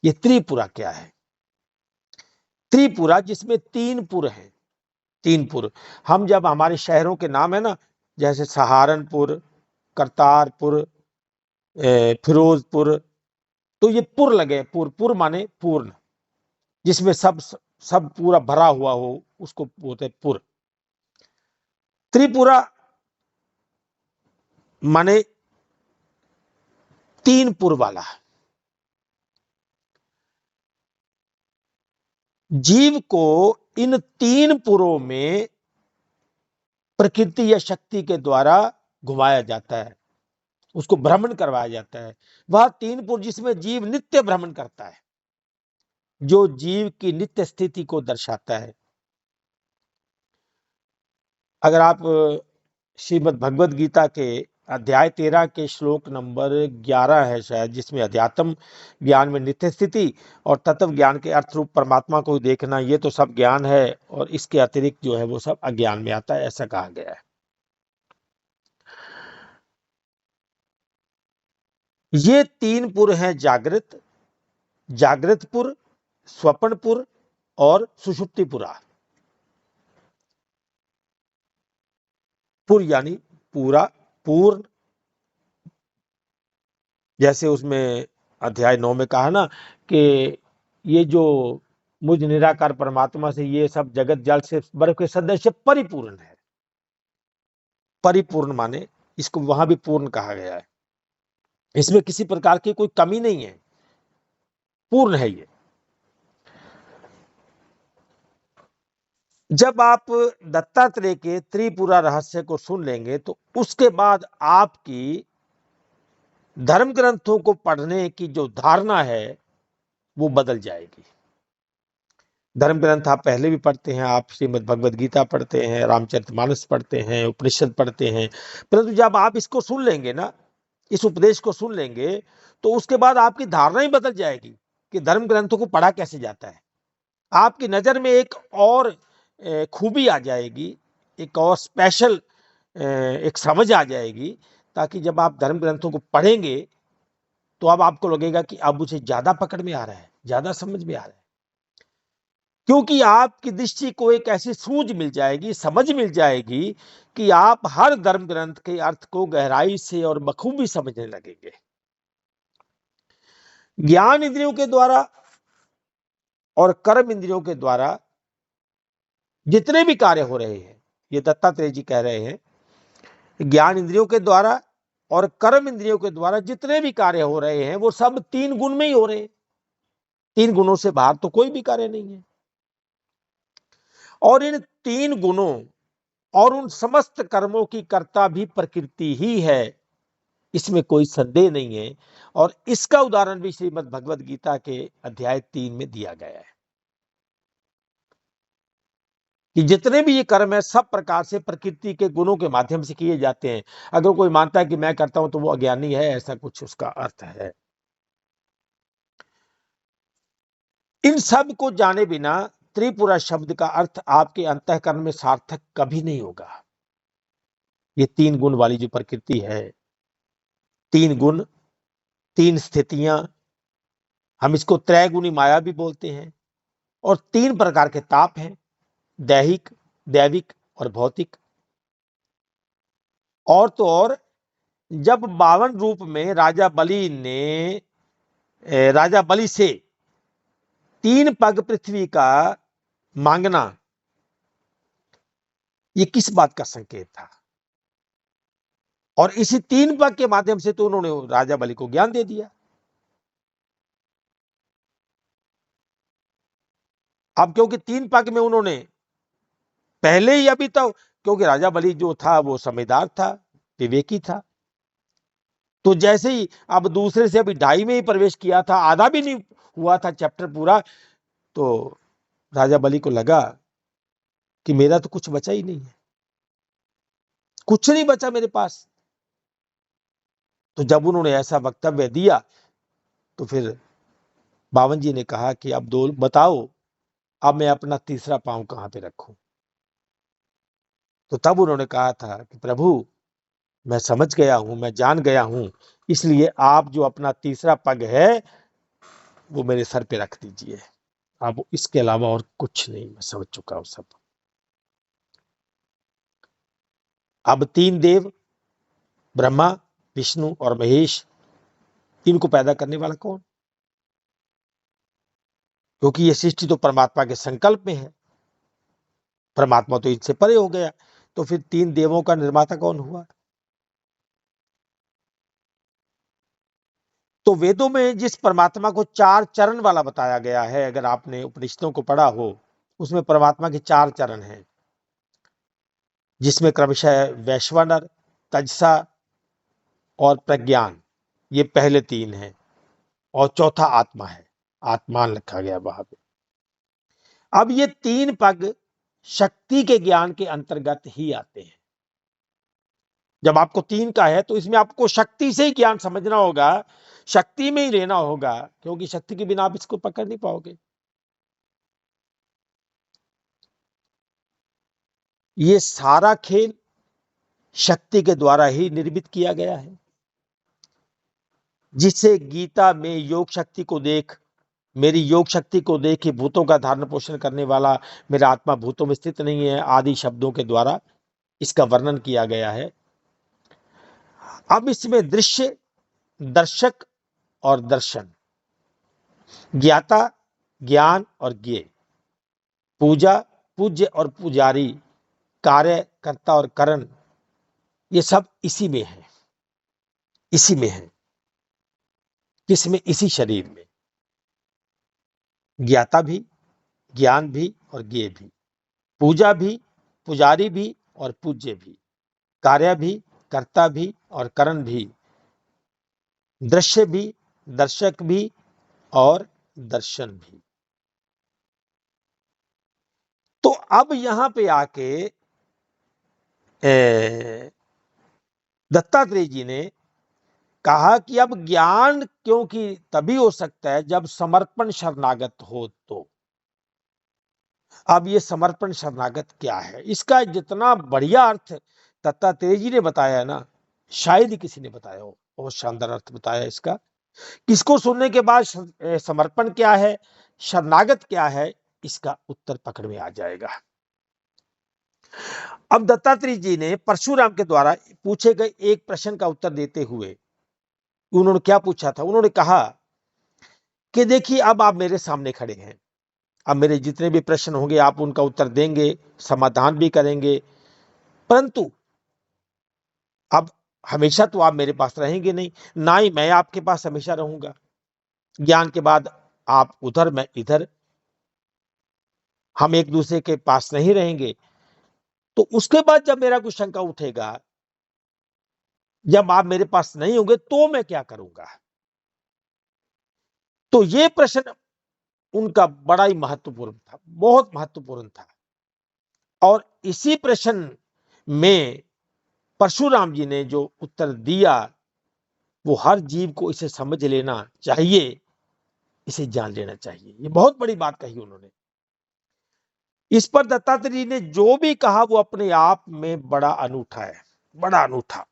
ये त्रिपुरा क्या है, त्रिपुरा जिसमें 3 पुर हैं, 3 पुर। हम जब हमारे शहरों के नाम है ना, जैसे सहारनपुर, करतारपुर, फिरोजपुर, तो ये पुर लगे, पुर, पुर माने पूर्ण, जिसमें सब पूरा भरा हुआ हो, उसको बोलते हैं पुर। त्रिपुरा माने 3 पुर वाला। जीव को इन 3 पुरों में प्रकृति या शक्ति के द्वारा घुमाया जाता है, उसको भ्रमण करवाया जाता है। वह 3 पुर जिसमें जीव नित्य भ्रमण करता है, जो जीव की नित्य स्थिति को दर्शाता है। अगर आप श्रीमद् भगवद गीता के अध्याय 13 के श्लोक नंबर 11 है शायद, जिसमें अध्यात्म ज्ञान में नित्य स्थिति और तत्व ज्ञान के अर्थ रूप परमात्मा को देखना, ये तो सब ज्ञान है और इसके अतिरिक्त जो है वो सब अज्ञान में आता है, ऐसा कहा गया है। ये तीन पुर हैं जागृत, जागृतपुर, स्वप्नपुर और सुषुप्तिपुरा। पुर यानी पूरा, पूर्ण, जैसे उसमें अध्याय 9 में कहा ना कि ये जो मुझ निराकार परमात्मा से ये सब जगत जल से बर्फ के सदृश परिपूर्ण है। परिपूर्ण माने इसको वहां भी पूर्ण कहा गया है, इसमें किसी प्रकार की कोई कमी नहीं है, पूर्ण है ये। जब आप दत्तात्रेय के त्रिपुरा रहस्य को सुन लेंगे तो उसके बाद आपकी धर्म ग्रंथों को पढ़ने की जो धारणा है वो बदल जाएगी। धर्म ग्रंथ आप पहले भी पढ़ते हैं, आप श्रीमद् भगवद गीता पढ़ते हैं, रामचरितमानस पढ़ते हैं, उपनिषद पढ़ते हैं, परंतु जब आप इसको सुन लेंगे ना, इस उपदेश को सुन लेंगे, तो उसके बाद आपकी धारणा ही बदल जाएगी कि धर्म ग्रंथों को पढ़ा कैसे जाता है। आपकी नजर में एक और खूबी आ जाएगी, एक और स्पेशल एक समझ आ जाएगी, ताकि जब आप धर्म ग्रंथों को पढ़ेंगे तो अब आपको लगेगा कि अब मुझे ज्यादा पकड़ में आ रहा है, ज्यादा समझ में आ रहा है, क्योंकि आपकी दृष्टि को एक ऐसी सूझ मिल जाएगी, समझ मिल जाएगी कि आप हर धर्म ग्रंथ के अर्थ को गहराई से और बखूबी समझने लगेंगे। ज्ञान इंद्रियों के द्वारा और कर्म इंद्रियों के द्वारा जितने भी कार्य हो रहे हैं, ये दत्तात्रेय जी कह रहे हैं, ज्ञान इंद्रियों के द्वारा और कर्म इंद्रियों के द्वारा जितने भी कार्य हो रहे हैं वो सब तीन गुण में ही हो रहे हैं। तीन गुणों से बाहर तो कोई भी कार्य नहीं है। और इन तीन गुणों और उन समस्त कर्मों की कर्ता भी प्रकृति ही है, इसमें कोई संदेह नहीं है। और इसका उदाहरण भी श्रीमद् भगवद गीता के अध्याय 3 में दिया गया है कि जितने भी ये कर्म है सब प्रकार से प्रकृति के गुणों के माध्यम से किए जाते हैं। अगर कोई मानता है कि मैं करता हूं तो वो अज्ञानी है, ऐसा कुछ उसका अर्थ है। इन सब को जाने बिना त्रिपुरा शब्द का अर्थ आपके अंतःकरण में सार्थक कभी नहीं होगा। ये तीन गुण वाली जो प्रकृति है, तीन गुण, तीन स्थितियां, हम इसको त्रैगुणी माया भी बोलते हैं। और तीन प्रकार के ताप हैं, दैहिक, दैविक और भौतिक। और तो और जब 52 रूप में राजा बलि से 3 पग पृथ्वी का मांगना, ये किस बात का संकेत था? और इसी 3 पग के माध्यम से तो उन्होंने राजा बलि को ज्ञान दे दिया। अब क्योंकि 3 पग में उन्होंने पहले ही, अभी तो क्योंकि राजा बलि जो था वो समझदार था, विवेकी था, तो जैसे ही अब दूसरे से अभी 2.5 में ही प्रवेश किया था, आधा भी नहीं हुआ था चैप्टर पूरा, तो राजा बलि को लगा कि मेरा तो कुछ बचा ही नहीं है, कुछ नहीं बचा मेरे पास। तो जब उन्होंने ऐसा वक्तव्य दिया तो फिर बावन जी ने कहा कि अब दो बताओ, अब मैं अपना तीसरा पांव कहां पे रखूं। तो तब उन्होंने कहा था कि प्रभु, मैं समझ गया हूं, मैं जान गया हूं, इसलिए आप जो अपना तीसरा पग है वो मेरे सर पे रख दीजिए। अब इसके अलावा और कुछ नहीं, मैं समझ चुका हूं सब। अब 3 देव, ब्रह्मा, विष्णु और महेश, इनको पैदा करने वाला कौन? क्योंकि ये सृष्टि तो परमात्मा के संकल्प में है, परमात्मा तो इनसे परे हो गया, तो फिर 3 देवों का निर्माता कौन हुआ? तो वेदों में जिस परमात्मा को 4 चरण वाला बताया गया है, अगर आपने उपनिषदों को पढ़ा हो, उसमें परमात्मा के 4 चरण हैं, जिसमें क्रमशः वैश्वानर, तजसा और प्रज्ञान, ये पहले 3 हैं, और चौथा आत्मा है, आत्मान लिखा गया वहां पे। अब ये 3 पग शक्ति के ज्ञान के अंतर्गत ही आते हैं। जब आपको 3 का है तो इसमें आपको शक्ति से ही ज्ञान समझना होगा, शक्ति में ही लेना होगा, क्योंकि शक्ति के बिना आप इसको पकड़ नहीं पाओगे। ये सारा खेल शक्ति के द्वारा ही निर्मित किया गया है। जिससे गीता में योग शक्ति को देख, मेरी योग शक्ति को देख कि भूतों का धारण पोषण करने वाला मेरा आत्मा भूतों में स्थित नहीं है, आदि शब्दों के द्वारा इसका वर्णन किया गया है। अब इसमें दृश्य, दर्शक और दर्शन, ज्ञाता, ज्ञान और ज्ञेय, पूजा, पूज्य और पुजारी, कार्य, कर्ता और करण, ये सब इसी में है, इसी में है। किसमें? इसी शरीर में। ज्ञाता भी, ज्ञान भी और ज्ञेय भी, पूजा भी, पुजारी भी और पूज्य भी, कार्य भी, कर्ता भी और करण भी, दृश्य भी, दर्शक भी और दर्शन भी। तो अब यहां पे आके दत्तात्रेय जी ने कहा कि अब ज्ञान क्योंकि तभी हो सकता है जब समर्पण शरणागत हो। तो अब ये समर्पण शरणागत क्या है, इसका जितना बढ़िया अर्थ दत्तात्रेय जी ने बताया है ना, शायद ही किसी ने बताया हो। बहुत शानदार अर्थ बताया इसका। किसको सुनने के बाद समर्पण क्या है, शरणागत क्या है, इसका उत्तर पकड़ में आ जाएगा। अब दत्तात्रेय जी ने परशुराम के द्वारा पूछे गए एक प्रश्न का उत्तर देते हुए उन्होंने क्या पूछा था? उन्होंने कहा कि देखिए, अब आप मेरे सामने खड़े हैं, अब मेरे जितने भी प्रश्न होंगे आप उनका उत्तर देंगे, समाधान भी करेंगे, परंतु अब हमेशा तो आप मेरे पास रहेंगे नहीं, ना ही मैं आपके पास हमेशा रहूंगा। ज्ञान के बाद आप उधर, मैं इधर, हम एक दूसरे के पास नहीं रहेंगे। तो उसके बाद जब मेरा कोई शंका उठेगा, जब आप मेरे पास नहीं होंगे, तो मैं क्या करूंगा? तो ये प्रश्न उनका बड़ा ही महत्वपूर्ण था, बहुत महत्वपूर्ण था। और इसी प्रश्न में परशुराम जी ने जो उत्तर दिया, वो हर जीव को इसे समझ लेना चाहिए, इसे जान लेना चाहिए। ये बहुत बड़ी बात कही उन्होंने। इस पर दत्तात्रेय ने जो भी कहा वो अपने आप में बड़ा अनूठा है, बड़ा अनूठा।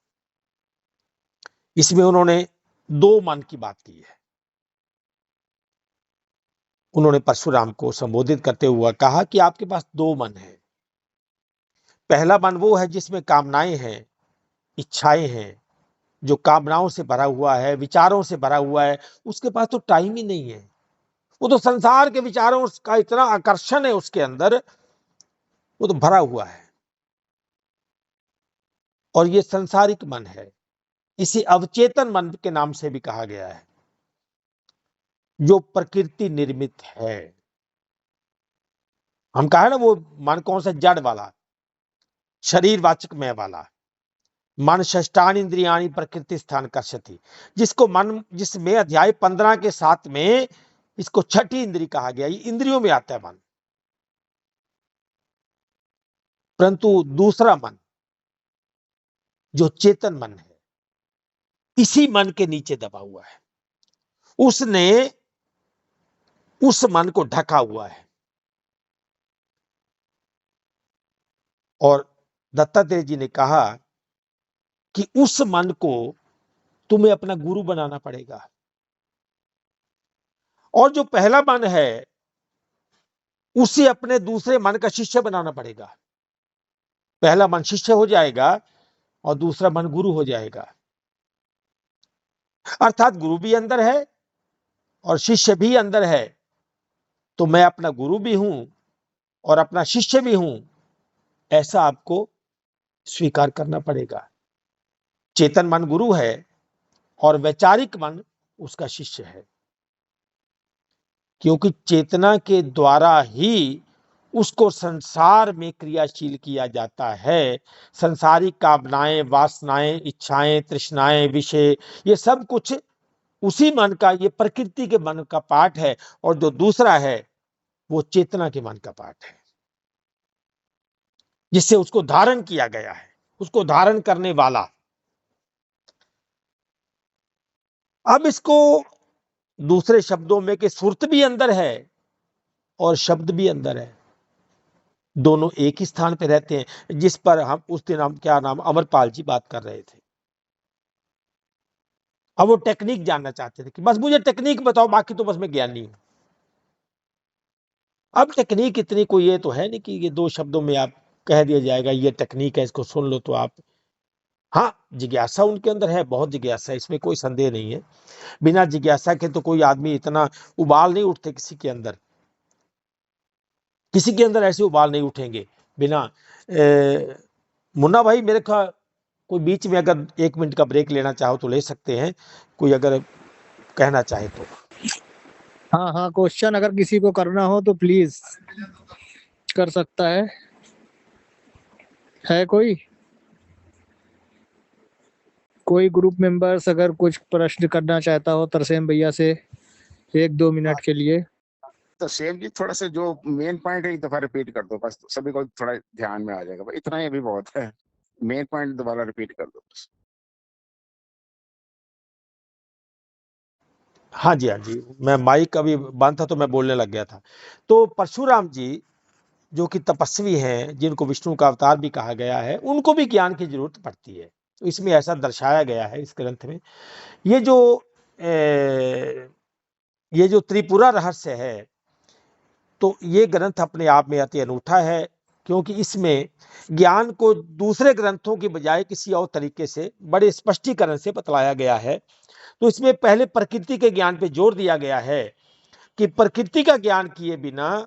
इसमें उन्होंने दो मन की बात की है। उन्होंने परशुराम को संबोधित करते हुए कहा कि आपके पास दो मन है। पहला मन वो है जिसमें कामनाएं हैं, इच्छाएं हैं, जो कामनाओं से भरा हुआ है, विचारों से भरा हुआ है। उसके पास तो टाइम ही नहीं है, वो तो संसार के विचारों का इतना आकर्षण है उसके अंदर, वो तो भरा हुआ है। और ये संसारिक मन है, इसे अवचेतन मन के नाम से भी कहा गया है, जो प्रकृति निर्मित है। हम कहा ना, वो मन कौन सा? जड़ वाला, शरीरवाचक मैं वाला मन। षष्ठान इंद्रियाणी प्रकृति स्थान कर्षति, जिसको मन, जिसमें अध्याय 15 के 7 में इसको छठी इंद्री कहा गया। ये इंद्रियों में आता है मन। परंतु दूसरा मन जो चेतन मन है, इसी मन के नीचे दबा हुआ है, उसने उस मन को ढका हुआ है। और दत्तात्रेय जी ने कहा कि उस मन को तुम्हें अपना गुरु बनाना पड़ेगा। और जो पहला मन है उसे अपने दूसरे मन का शिष्य बनाना पड़ेगा। पहला मन शिष्य हो जाएगा और दूसरा मन गुरु हो जाएगा। अर्थात गुरु भी अंदर है और शिष्य भी अंदर है। तो मैं अपना गुरु भी हूं और अपना शिष्य भी हूं, ऐसा आपको स्वीकार करना पड़ेगा। चेतन मन गुरु है और वैचारिक मन उसका शिष्य है, क्योंकि चेतना के द्वारा ही उसको संसार में क्रियाशील किया जाता है। संसारिक कामनाएं, वासनाएं, इच्छाएं, तृष्णाएं, विषय, ये सब कुछ उसी मन का, ये प्रकृति के मन का पाठ है। और जो दूसरा है वो चेतना के मन का पाठ है, जिससे उसको धारण किया गया है, उसको धारण करने वाला। अब इसको दूसरे शब्दों में कि सुरत भी अंदर है और शब्द भी अंदर है, दोनों एक ही स्थान पे रहते हैं, जिस पर हम उस दिन, हम क्या नाम, अमरपाल जी बात कर रहे थे। अब वो टेक्निक जानना चाहते थे कि बस मुझे टेक्निक बताओ, बाकी तो बस मैं ज्ञानी हूं। अब टेक्निक इतनी कोई ये तो है नहीं कि ये 2 शब्दों में आप कह दिया जाएगा ये टेक्निक है, इसको सुन लो तो आप। हाँ, जिज्ञासा उनके अंदर है, बहुत जिज्ञासा है, इसमें कोई संदेह नहीं है। बिना जिज्ञासा के तो कोई आदमी इतना उबाल नहीं उठते किसी के अंदर, किसी के अंदर ऐसे उबाल नहीं उठेंगे बिना मुन्ना भाई मेरे का कोई बीच में अगर 1 मिनट का ब्रेक लेना चाहो तो ले सकते हैं, कोई अगर कहना चाहे तो। हाँ हाँ, क्वेश्चन अगर किसी को करना हो तो प्लीज कर सकता है कोई ग्रुप मेंबर्स अगर कुछ प्रश्न करना चाहता हो तरसेम भैया से 1-2 मिनट के लिए। तो सेम जी, थोड़ा सा जो मेन पॉइंट है एक दफा रिपीट कर दो, बस सभी को थोड़ा ध्यान में आ जाएगा, बस इतना ही भी बहुत है। मेन पॉइंट दोबारा रिपीट कर दो बस। हाँ जी, हाँ जी, मैं माइक अभी बंद था तो मैं बोलने लग गया था। तो परशुराम जी जो कि तपस्वी हैं, जिनको विष्णु का अवतार भी कहा गया है, उनको भी ज्ञान की जरूरत पड़ती है। तो इसमें ऐसा दर्शाया गया है इस ग्रंथ में। ये जो ये जो त्रिपुरा रहस्य है, तो ये ग्रंथ अपने आप में अति अनूठा है, क्योंकि इसमें ज्ञान को दूसरे ग्रंथों की बजाय किसी और तरीके से बड़े स्पष्टीकरण से बतलाया गया है। तो इसमें पहले प्रकृति के ज्ञान पे जोर दिया गया है कि प्रकृति का ज्ञान किए बिना,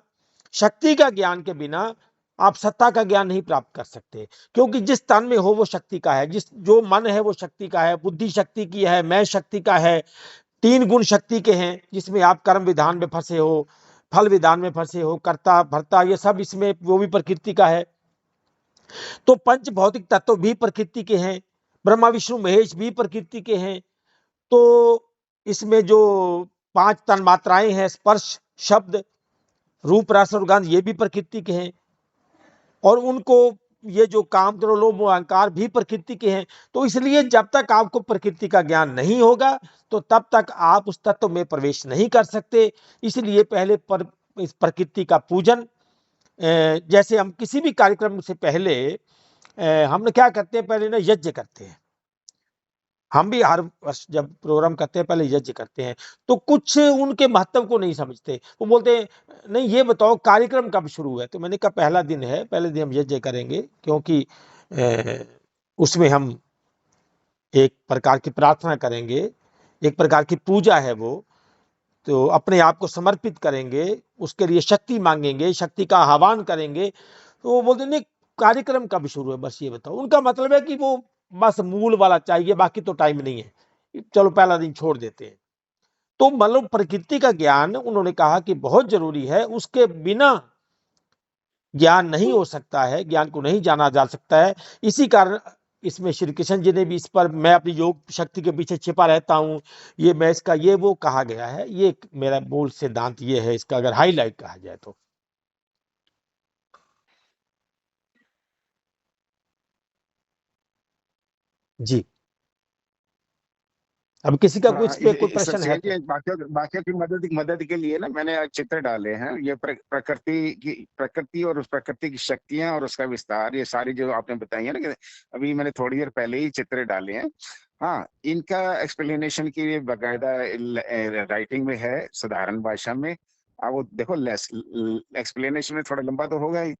शक्ति का ज्ञान के बिना आप सत्ता का ज्ञान नहीं प्राप्त कर सकते। क्योंकि जिस तन में हो वो शक्ति का है, जिस जो मन है वो शक्ति का है, बुद्धि शक्ति की है, मैं शक्ति का है, 3 गुण शक्ति के हैं, जिसमें आप कर्म विधान में फंसे हो, फल विधान में फंसे हो, कर्ता भर्ता ये सब इसमें वो भी प्रकृति का है। तो पंच भौतिक तत्व भी प्रकृति के हैं, ब्रह्मा विष्णु महेश भी प्रकृति के हैं। तो इसमें जो 5 तन मात्राएं हैं, स्पर्श, शब्द, रूप, रस और गंध, ये भी प्रकृति के हैं। और उनको ये जो काम, क्रोध, लोभ, मोह, अहंकार भी प्रकृति के हैं। तो इसलिए जब तक आपको प्रकृति का ज्ञान नहीं होगा तो तब तक आप उस तत्व में प्रवेश नहीं कर सकते। इसलिए पहले इस प्रकृति का पूजन, जैसे हम किसी भी कार्यक्रम से पहले हम क्या करते हैं, पहले ना यज्ञ करते हैं। हम भी हर वर्ष जब प्रोग्राम करते हैं पहले यज्ञ करते हैं। तो कुछ उनके महत्व को नहीं समझते, वो बोलते हैं नहीं ये बताओ कार्यक्रम कब शुरू है। तो मैंने कहा पहला दिन है, पहले दिन हम यज्ञ करेंगे, क्योंकि उसमें हम एक प्रकार की प्रार्थना करेंगे, एक प्रकार की पूजा है वो। तो अपने आप को समर्पित करेंगे, उसके लिए शक्ति मांगेंगे, शक्ति का आह्वान करेंगे। तो वो बोलते नहीं कार्यक्रम कब शुरू है बस ये बताओ। उनका मतलब है कि वो बस मूल वाला चाहिए, बाकी तो टाइम नहीं है, चलो पहला दिन छोड़ देते हैं। तो मतलब प्रकृति का ज्ञान उन्होंने कहा कि बहुत जरूरी है, उसके बिना ज्ञान नहीं हो सकता है, ज्ञान को नहीं जाना जा सकता है। इसी कारण इसमें श्री कृष्ण जी ने भी इस पर मैं अपनी योग शक्ति के पीछे छिपा रहता हूं, ये मैं इसका ये वो कहा गया है। ये मेरा मूल सिद्धांत ये है इसका, अगर हाईलाइट कहा जाए तो। जी, अब किसी का कुछ पे कोई प्रश्न है तो। बाकियों की मदद के लिए ना मैंने चित्र डाले हैं, ये प्रकृति और उस प्रकृति की शक्तियां और उसका विस्तार, ये सारी जो आपने बताई है ना कि अभी मैंने थोड़ी देर पहले ही चित्र डाले हैं। हाँ, इनका एक्सप्लेनेशन की ये बाकायदा राइटिंग में है, साधारण भाषा में। अब वो देखो, एक्सप्लेनेशन में थोड़ा लंबा तो होगा ही,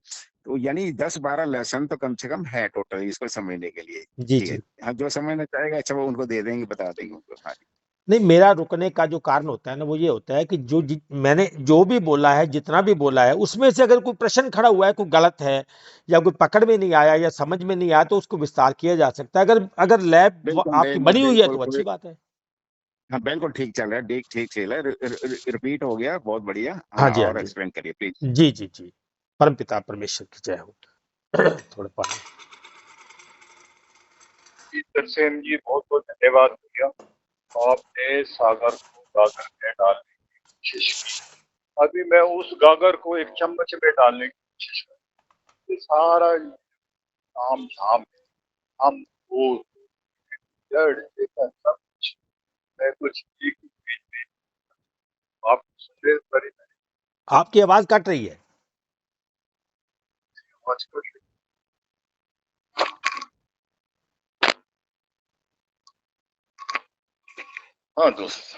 तो यानी 10-12 लेसन तो कम से कम है टोटल इसको समझने के लिए। जी ठीक है, जी। हाँ, जो समझना चाहेगा अच्छा वो उनको दे देंगे, बता देंगे उनको। हाँ जी। नहीं, मेरा रुकने का जो कारण होता है ना वो ये होता है कि मैंने जो भी बोला है, जितना भी बोला है, उसमें से अगर कोई प्रश्न खड़ा हुआ है, कोई गलत है या कोई पकड़ में नहीं आया या समझ में नहीं आया, तो उसको विस्तार किया जा सकता है। अगर अगर लैब बिल्कुल आपकी नहीं, बनी हुई है बिल्कुल तो अच्छी कोई। बात है। हाँ, बिल्कुल ठीक चल रहा है, ठीक ठीक चल रहा है, रिपीट हो गया, बहुत बढ़िया। हाँ हाँ, जी, हाँ और जी, एक्सप्लेन करिए प्लीज। जी जी जी। परम पिता परमेश्वर की जय हो। थोड़ा पानी। तरसेम जी, बहुत बहुत धन्यवाद भैया। आपने सागर को गागर में डालने की कोशिश की। अभी मैं उस गागर को एक चम्मच में डालने की कोशिश कर, ये सारा काम झाम है। हम वो जड़ लेकर सब कुछ, मैं कुछ एक बीच में आपको संदेश भरी आपकी आवाज कट रही है। आवाज कर ली। हाँ दोस्त,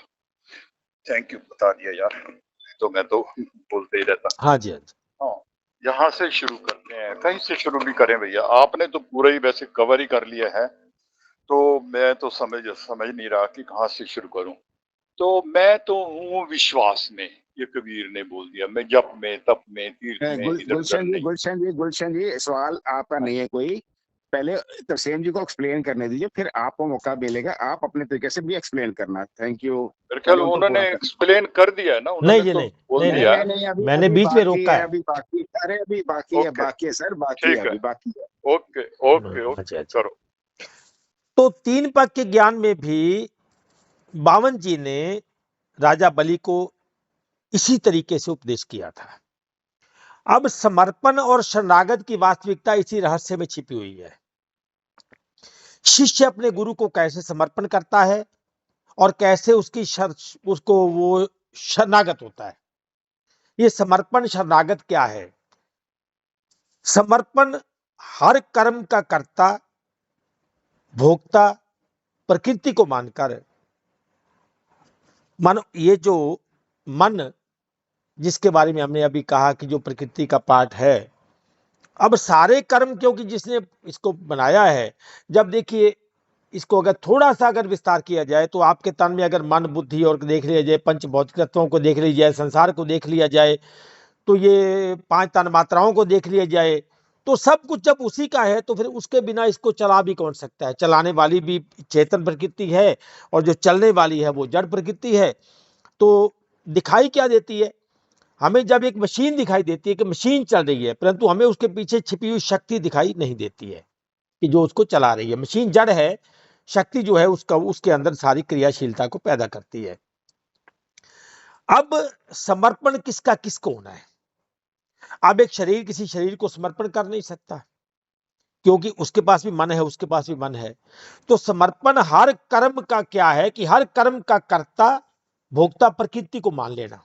थैंक यू, बता दिया यार, तो मैं तो बोलते ही रहता। हाँ जी, हाँ जी। हाँ, यहाँ से शुरू करते हैं, कहीं से शुरू भी करें भैया, आपने तो पूरा ही वैसे कवर ही कर लिया है, तो मैं तो समझ नहीं रहा कि कहाँ से शुरू करूं। तो मैं तो हूँ विश्वास में, ये कबीर ने बोल दिया, मैं जप में, तप में, तीर्थ में, इधर उधर नहीं। गुलशन जी सवाल आपका नहीं है कोई, पहले तरसेम जी को एक्सप्लेन करने दीजिए, फिर आपको मौका मिलेगा आप अपने तरीके से भी एक्सप्लेन करना। Thank you. मेरे ख्याल उन्होंने एक्सप्लेन कर दिया है ना, नहीं उन्होंने जी, तो नहीं बोल नहीं दिया है। नहीं, अभी मैंने अभी बीच में बाकी रोका है, है। अभी बाकी, अरे अभी बाकी है, ओके बाकी है सर, बाकी है, ठीक है, अभी बाकी है। ओके ओके ओके अच्छा अच्छा। करो। तो तीन पग के ज्ञान में भी बावन जी ने राजा बलि को इसी तरीके से उपदेश किया था। अब समर्पण और शरणागत की वास्तविकता इसी रहस्य में छिपी हुई है। शिष्य अपने गुरु को कैसे समर्पण करता है और कैसे उसको वो शरणागत होता है। ये समर्पण शरणागत क्या है? समर्पण हर कर्म का कर्ता, भोक्ता, प्रकृति को मानकर मन, ये जो मन जिसके बारे में हमने अभी कहा कि जो प्रकृति का पार्ट है, अब सारे कर्म क्योंकि जिसने इसको बनाया है, जब देखिए इसको अगर थोड़ा सा अगर विस्तार किया जाए तो आपके तन में अगर मन बुद्धि और देख लिया जाए, पंच भौतिक तत्वों को देख लिया जाए, संसार को देख लिया जाए, तो ये पांच तन मात्राओं को देख लिया जाए, तो सब कुछ जब उसी का है तो फिर उसके बिना इसको चला भी कौन सकता है। चलाने वाली भी चेतन प्रकृति है और जो चलने वाली है वो जड़ प्रकृति है। तो दिखाई क्या देती है हमें? जब एक मशीन दिखाई देती है कि मशीन चल रही है, परंतु हमें उसके पीछे छिपी हुई शक्ति दिखाई नहीं देती है कि जो उसको चला रही है। मशीन जड़ है, शक्ति जो है उसका उसके अंदर सारी क्रियाशीलता को पैदा करती है। अब समर्पण किसका किसको होना है? अब एक शरीर किसी शरीर को समर्पण कर नहीं सकता क्योंकि उसके पास भी मन है, उसके पास भी मन है। तो समर्पण हर कर्म का क्या है कि हर कर्म का कर्ता, भोक्ता प्रकृति को मान लेना,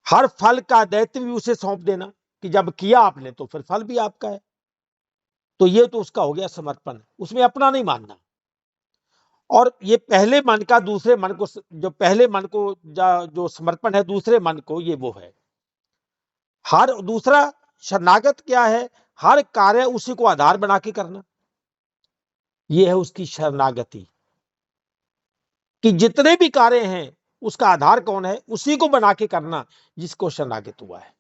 हर फल का दायित्व भी उसे सौंप देना कि जब किया आपने तो फिर फल भी आपका है। तो ये तो उसका हो गया समर्पण, उसमें अपना नहीं मानना। और ये पहले मन का दूसरे मन को, जो पहले मन को जो समर्पण है दूसरे मन को, ये वो है। हर दूसरा शरणागत क्या है? हर कार्य उसी को आधार बना के करना, ये है उसकी शरणागति। कि जितने भी कार्य हैं उसका आधार कौन है? उसी को बना के करना, जिसको शरणागत हुआ है।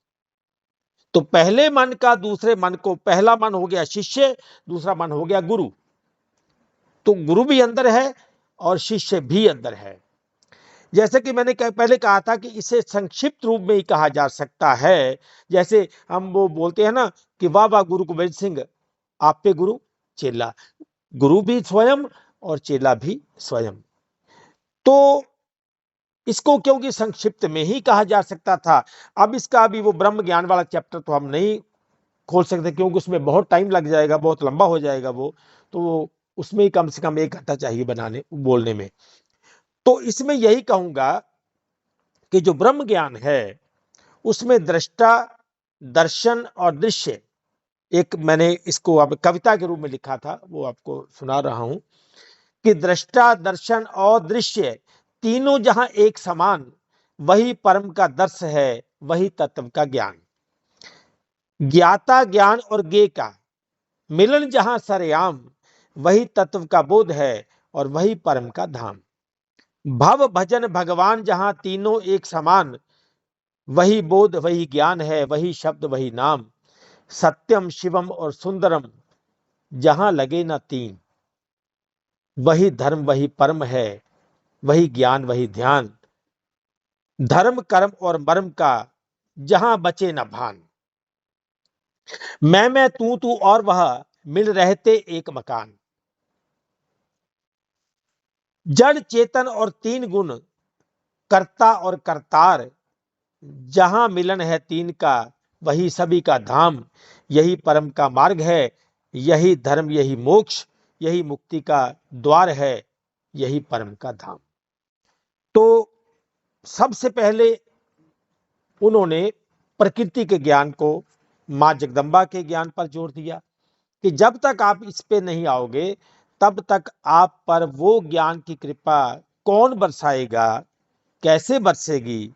तो पहले मन का दूसरे मन को, पहला मन हो गया शिष्य, दूसरा मन हो गया गुरु। तो गुरु भी अंदर है और शिष्य भी अंदर है। जैसे कि मैंने पहले कहा था कि इसे संक्षिप्त रूप में ही कहा जा सकता है। जैसे हम वो बोलते हैं ना कि वाह वाह गुरु गोविंद सिंह, आप पे गुरु चेला, गुरु भी स्वयं और चेला भी स्वयं। तो इसको क्योंकि संक्षिप्त में ही कहा जा सकता था। अब इसका अभी वो ब्रह्म ज्ञान वाला चैप्टर तो हम नहीं खोल सकते क्योंकि उसमें बहुत टाइम लग जाएगा, बहुत लंबा हो जाएगा वो, तो उसमें ही कम से कम 1 घंटा चाहिए बनाने बोलने में। तो इसमें यही कहूंगा कि जो ब्रह्म ज्ञान है उसमें दृष्टा, दर्शन और दृश्य, एक मैंने इसको अब कविता के रूप में लिखा था, वो आपको सुना रहा हूं कि दृष्टा, दर्शन और दृश्य तीनों जहां एक समान, वही परम का दर्श है, वही तत्व का ज्ञान। ज्ञाता ज्ञान और ज्ञे का मिलन जहां सरेआम, वही तत्व का बोध है और वही परम का धाम। भव भजन भगवान जहां तीनों एक समान, वही बोध वही ज्ञान है, वही शब्द वही नाम। सत्यम शिवम और सुंदरम जहां लगे न तीन, वही धर्म वही परम है, वही ज्ञान वही ध्यान। धर्म कर्म और मर्म का जहां बचे न भान, मैं तू और वह मिल रहते एक मकान। जड़ चेतन और तीन गुण, कर्ता और करतार, जहां मिलन है तीन का, वही सभी का धाम। यही परम का मार्ग है, यही धर्म यही मोक्ष, यही मुक्ति का द्वार है, यही परम का धाम। तो सबसे पहले उन्होंने प्रकृति के ज्ञान को मां जगदम्बा के ज्ञान पर जोर दिया कि जब तक आप इस पे नहीं आओगे तब तक आप पर वो ज्ञान की कृपा कौन बरसाएगा, कैसे बरसेगी,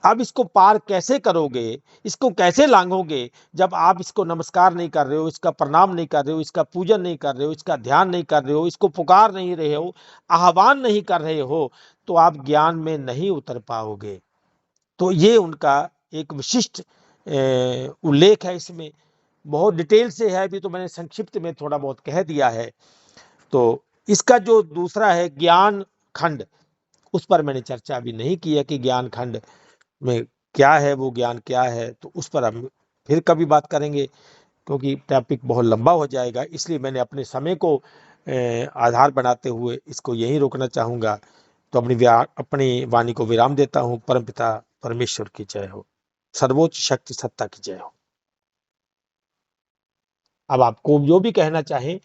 अब इसको पार कैसे करोगे, इसको कैसे लांघोगे, जब आप इसको नमस्कार नहीं कर रहे हो, इसका प्रणाम नहीं कर रहे हो, इसका पूजन नहीं कर रहे हो, इसका ध्यान नहीं कर रहे हो, इसको पुकार नहीं रहे हो, आह्वान नहीं कर रहे हो, तो आप ज्ञान में नहीं उतर पाओगे। तो ये उनका एक विशिष्ट उल्लेख है। इसमें बहुत डिटेल से है, अभी तो मैंने संक्षिप्त में थोड़ा बहुत कह दिया है। तो इसका जो दूसरा है ज्ञान खंड, उस पर मैंने चर्चा अभी नहीं की है कि ज्ञान खंड में क्या है, वो ज्ञान क्या है, तो उस पर हम फिर कभी बात करेंगे, क्योंकि टॉपिक बहुत लंबा हो जाएगा। इसलिए मैंने अपने समय को आधार बनाते हुए इसको यहीं रोकना चाहूँगा। तो अपनी वाणी को विराम देता हूँ। परमपिता परमेश्वर की जय हो, सर्वोच्च शक्ति सत्ता की जय हो। अब आपको जो भी कहना चाहें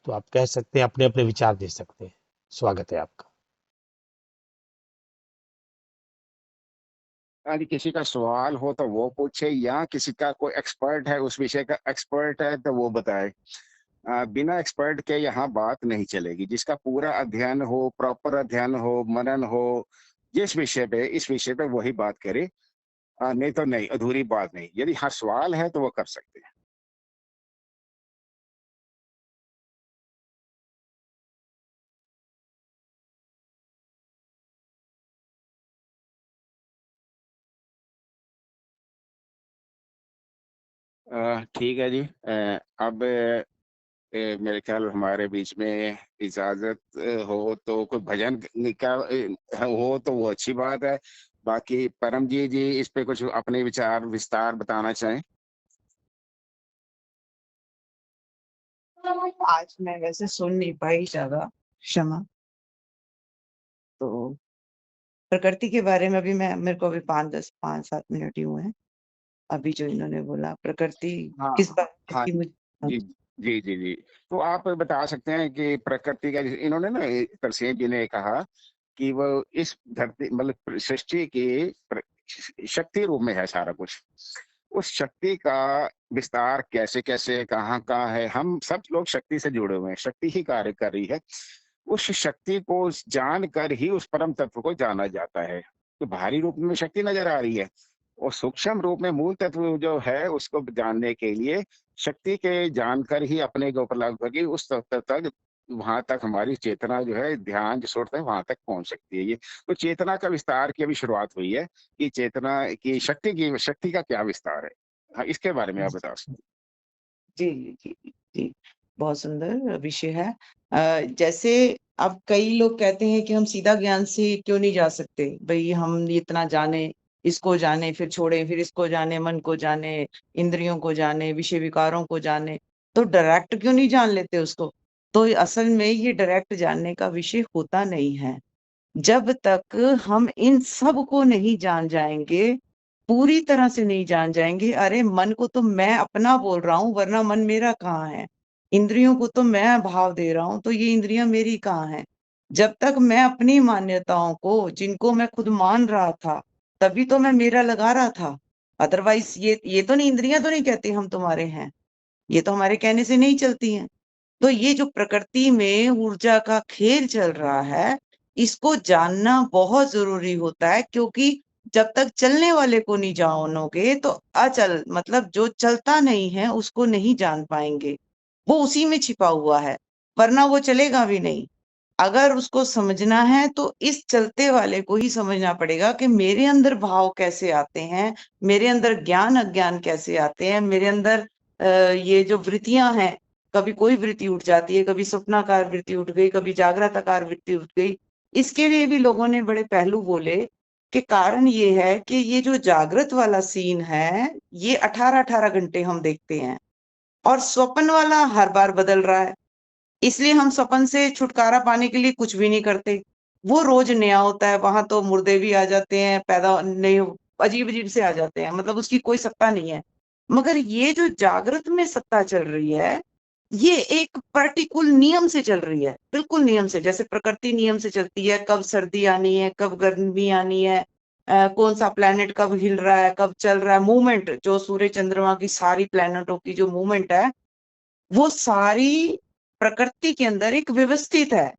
तो आप कह सकते हैं, अपने अपने विचार दे सकते हैं। स्वागत है आपका। यदि किसी का सवाल हो तो वो पूछे, या किसी का कोई एक्सपर्ट है, उस विषय का एक्सपर्ट है तो वो बताए। बिना एक्सपर्ट के यहाँ बात नहीं चलेगी। जिसका पूरा अध्ययन हो, प्रॉपर अध्ययन हो, मनन हो, जिस विषय पे, इस विषय पे वही बात करे। नहीं तो नहीं, अधूरी बात नहीं। यदि हाँ सवाल है तो वो कर सकते हैं। ठीक है जी। अब मेरे ख्याल हमारे बीच में इजाजत हो तो कोई भजन का हो तो वो अच्छी बात है। बाकी परम जी इस पे कुछ अपने विचार विस्तार बताना चाहें। आज मैं वैसे सुन नहीं पाई ज्यादा, क्षमा। तो प्रकृति के बारे में अभी मेरे को अभी 5-7 मिनट ही हुए हैं। अभी जो इन्होंने बोला प्रकृति हाँ किस बात हाँ की, मुझे जी। तो आप बता सकते हैं कि प्रकृति का, इन्होंने ना तरसेम जी ने कहा कि वो इस धरती मतलब सृष्टि की शक्ति रूप में है सारा कुछ। उस शक्ति का विस्तार कैसे कैसे कहाँ कहाँ है, हम सब लोग शक्ति से जुड़े हुए हैं, शक्ति ही कार्य कर रही है। उस शक्ति को जान कर ही उस परम तत्व को जाना जाता है। तो भारी रूप में शक्ति नजर आ रही है, और सूक्ष्म रूप में मूल तत्व जो है उसको जानने के लिए शक्ति के जानकर ही अपने को उपलब्ध होगी, उस तत्व तक, वहां तक हमारी चेतना जो है, ध्यान जो सोचते हैं वहां तक पहुंच सकती है। ये तो चेतना का विस्तार की अभी शुरुआत हुई है कि चेतना की शक्ति का क्या विस्तार है। हाँ, इसके बारे में आप बता सकते हैं। जी, बहुत सुंदर विषय है। जैसे अब कई लोग कहते हैं कि हम सीधा ज्ञान से क्यों नहीं जा सकते, भाई हम इतना जाने, इसको जाने फिर छोड़े, फिर इसको जाने, मन को जाने, इंद्रियों को जाने, विषय विकारों को जाने, तो डायरेक्ट क्यों नहीं जान लेते उसको। तो असल में ये डायरेक्ट जानने का विषय होता नहीं है। जब तक हम इन सब को नहीं जान जाएंगे, पूरी तरह से नहीं जान जाएंगे, अरे मन को तो मैं अपना बोल रहा हूँ, वरना मन मेरा कहाँ है। इंद्रियों को तो मैं भाव दे रहा हूँ, तो ये इंद्रियां मेरी कहाँ है। जब तक मैं अपनी मान्यताओं को, जिनको मैं खुद मान रहा था, तभी तो मैं मेरा लगा रहा था। अदरवाइज ये तो नहीं, इंद्रियां तो नहीं कहती हम तुम्हारे हैं, ये तो हमारे कहने से नहीं चलती हैं। तो ये जो प्रकृति में ऊर्जा का खेल चल रहा है, इसको जानना बहुत जरूरी होता है, क्योंकि जब तक चलने वाले को नहीं जानोगे तो अचल, मतलब जो चलता नहीं है उसको नहीं जान पाएंगे। वो उसी में छिपा हुआ है, वरना वो चलेगा भी नहीं। अगर उसको समझना है तो इस चलते वाले को ही समझना पड़ेगा कि मेरे अंदर भाव कैसे आते हैं, मेरे अंदर ज्ञान अज्ञान कैसे आते हैं, मेरे अंदर ये जो वृत्तियां हैं, कभी कोई वृत्ति उठ जाती है, कभी स्वप्नाकार वृत्ति उठ गई, कभी जागृताकार वृत्ति उठ गई। इसके लिए भी लोगों ने बड़े पहलू बोले कि कारण ये है कि ये जो जागृत वाला सीन है, ये 18-18 घंटे हम देखते हैं, और स्वप्न वाला हर बार बदल रहा है। इसलिए हम स्वप्न से छुटकारा पाने के लिए कुछ भी नहीं करते। वो रोज नया होता है, वहां तो मुर्दे भी आ जाते हैं, पैदा नहीं, अजीब अजीब से आ जाते हैं, मतलब उसकी कोई सत्ता नहीं है। मगर ये जो जागृत में सत्ता चल रही है, ये एक पर्टिकुलर नियम से चल रही है, बिल्कुल नियम से, जैसे प्रकृति नियम से चलती है। कब सर्दी आनी है, कब गर्मी आनी है, कौन सा प्लेनेट कब हिल रहा है, कब चल रहा है, मूवमेंट जो सूर्य चंद्रमा की सारी प्लेनेटों की जो मूवमेंट है, वो सारी प्रकृति के अंदर एक व्यवस्थित है।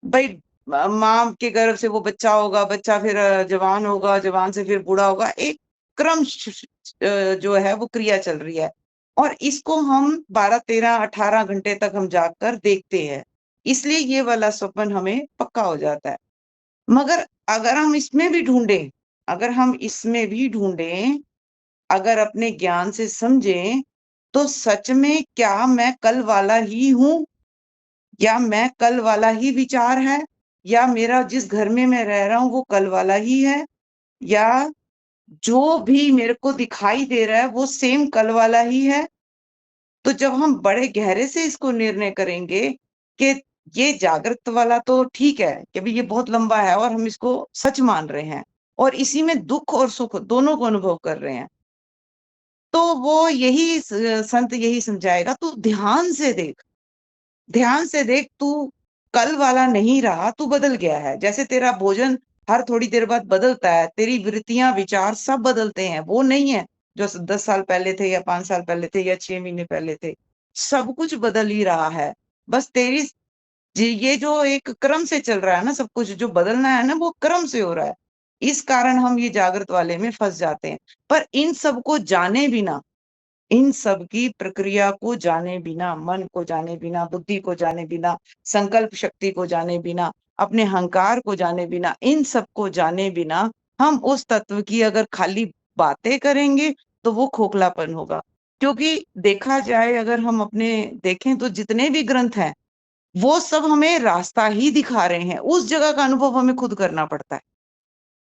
भाई माँ के गर्भ से वो बच्चा होगा, बच्चा फिर जवान होगा, जवान से फिर बूढ़ा होगा, एक क्रम जो है वो क्रिया चल रही है। और इसको हम 12, 13, 18 घंटे तक हम जागकर देखते हैं, इसलिए ये वाला स्वप्न हमें पक्का हो जाता है। मगर अगर हम इसमें भी ढूंढें, अगर अपने ज्ञान से समझें, तो सच में क्या मैं कल वाला ही हूँ, या मैं कल वाला ही विचार है, या मेरा जिस घर में मैं रह रहा हूँ वो कल वाला ही है, या जो भी मेरे को दिखाई दे रहा है वो सेम कल वाला ही है। तो जब हम बड़े गहरे से इसको निर्णय करेंगे कि ये जागृत वाला तो ठीक है कि भाई ये बहुत लंबा है और हम इसको सच मान रहे हैं और इसी में दुख और सुख दोनों को अनुभव कर रहे हैं, तो वो यही संत यही समझाएगा, तू ध्यान से देख, तू कल वाला नहीं रहा, तू बदल गया है। जैसे तेरा भोजन हर थोड़ी देर बाद बदलता है, तेरी वृत्तियां विचार सब बदलते हैं, वो नहीं है जो 10 साल पहले थे या 5 साल पहले थे या 6 महीने पहले थे, सब कुछ बदल ही रहा है। बस तेरी ये जो एक क्रम से चल रहा है ना, सब कुछ जो बदलना है ना वो क्रम से हो रहा है। इस कारण हम ये जागृत वाले में फंस जाते हैं। पर इन सबको जाने बिना, इन सब की प्रक्रिया को जाने बिना, मन को जाने बिना, बुद्धि को जाने बिना, संकल्प शक्ति को जाने बिना, अपने अहंकार को जाने बिना, इन सब को जाने बिना हम उस तत्व की अगर खाली बातें करेंगे तो वो खोखलापन होगा। क्योंकि देखा जाए, अगर हम अपने देखें तो जितने भी ग्रंथ हैं वो सब हमें रास्ता ही दिखा रहे हैं, उस जगह का अनुभव हमें खुद करना पड़ता है।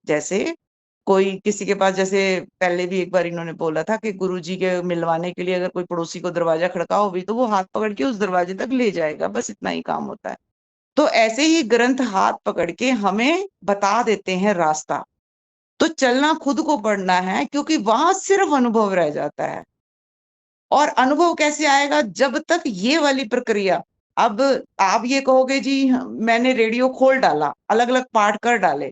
जैसे कोई किसी के पास, जैसे पहले भी एक बार इन्होंने बोला था कि गुरुजी के मिलवाने के लिए अगर कोई पड़ोसी को दरवाजा खड़काओ भी तो वो हाथ पकड़ के उस दरवाजे तक ले जाएगा, बस इतना ही काम होता है। तो ऐसे ही ग्रंथ हाथ पकड़ के हमें बता देते हैं रास्ता, तो चलना खुद को पड़ना है, क्योंकि वहां सिर्फ अनुभव रह जाता है। और अनुभव कैसे आएगा? जब तक ये वाली प्रक्रिया, अब आप ये कहोगे जी मैंने रेडियो खोल डाला, अलग अलग पार्ट कर डाले,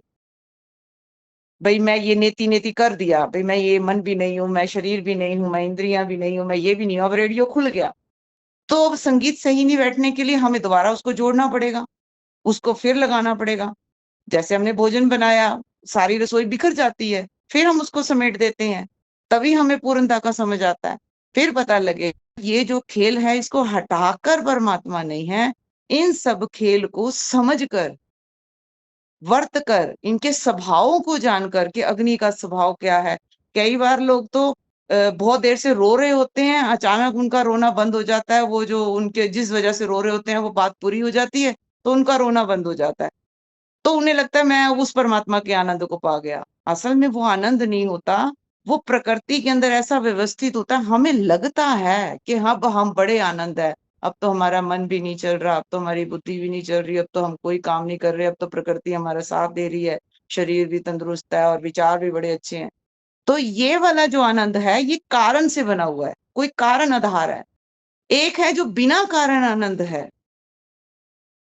भाई मैं ये नेति कर दिया, भाई मैं ये मन भी नहीं हूं, मैं शरीर भी नहीं हूं, मैं इंद्रियां भी नहीं हूं, मैं ये भी नहीं हूं, अब रेडियो खुल गया। तो अब संगीत सही नहीं बैठने के लिए हमें दोबारा उसको जोड़ना पड़ेगा, उसको फिर लगाना पड़ेगा। जैसे हमने भोजन बनाया, सारी रसोई बिखर जाती है, फिर हम उसको समेट देते हैं, तभी हमें पूर्णता का समझ आता है। फिर पता लगे ये जो खेल है इसको हटाकर परमात्मा नहीं है, इन सब खेल को समझकर, वर्त कर, इनके स्वभावों को जानकर कि अग्नि का स्वभाव क्या है। कई बार लोग तो बहुत देर से रो रहे होते हैं, अचानक उनका रोना बंद हो जाता है, वो जो उनके जिस वजह से रो रहे होते हैं वो बात पूरी हो जाती है तो उनका रोना बंद हो जाता है, तो उन्हें लगता है मैं उस परमात्मा के आनंद को पा गया। असल में वो आनंद नहीं होता, वो प्रकृति के अंदर ऐसा व्यवस्थित होता है, हमें लगता है कि अब हम बड़े आनंद है, अब तो हमारा मन भी नहीं चल रहा, अब तो हमारी बुद्धि भी नहीं चल रही, अब तो हम कोई काम नहीं कर रहे, अब तो प्रकृति हमारा साथ दे रही है, शरीर भी तंदुरुस्त है और विचार भी बड़े अच्छे हैं। तो ये वाला जो आनंद है ये कारण से बना हुआ है, कोई कारण आधार है। एक है जो बिना कारण आनंद है,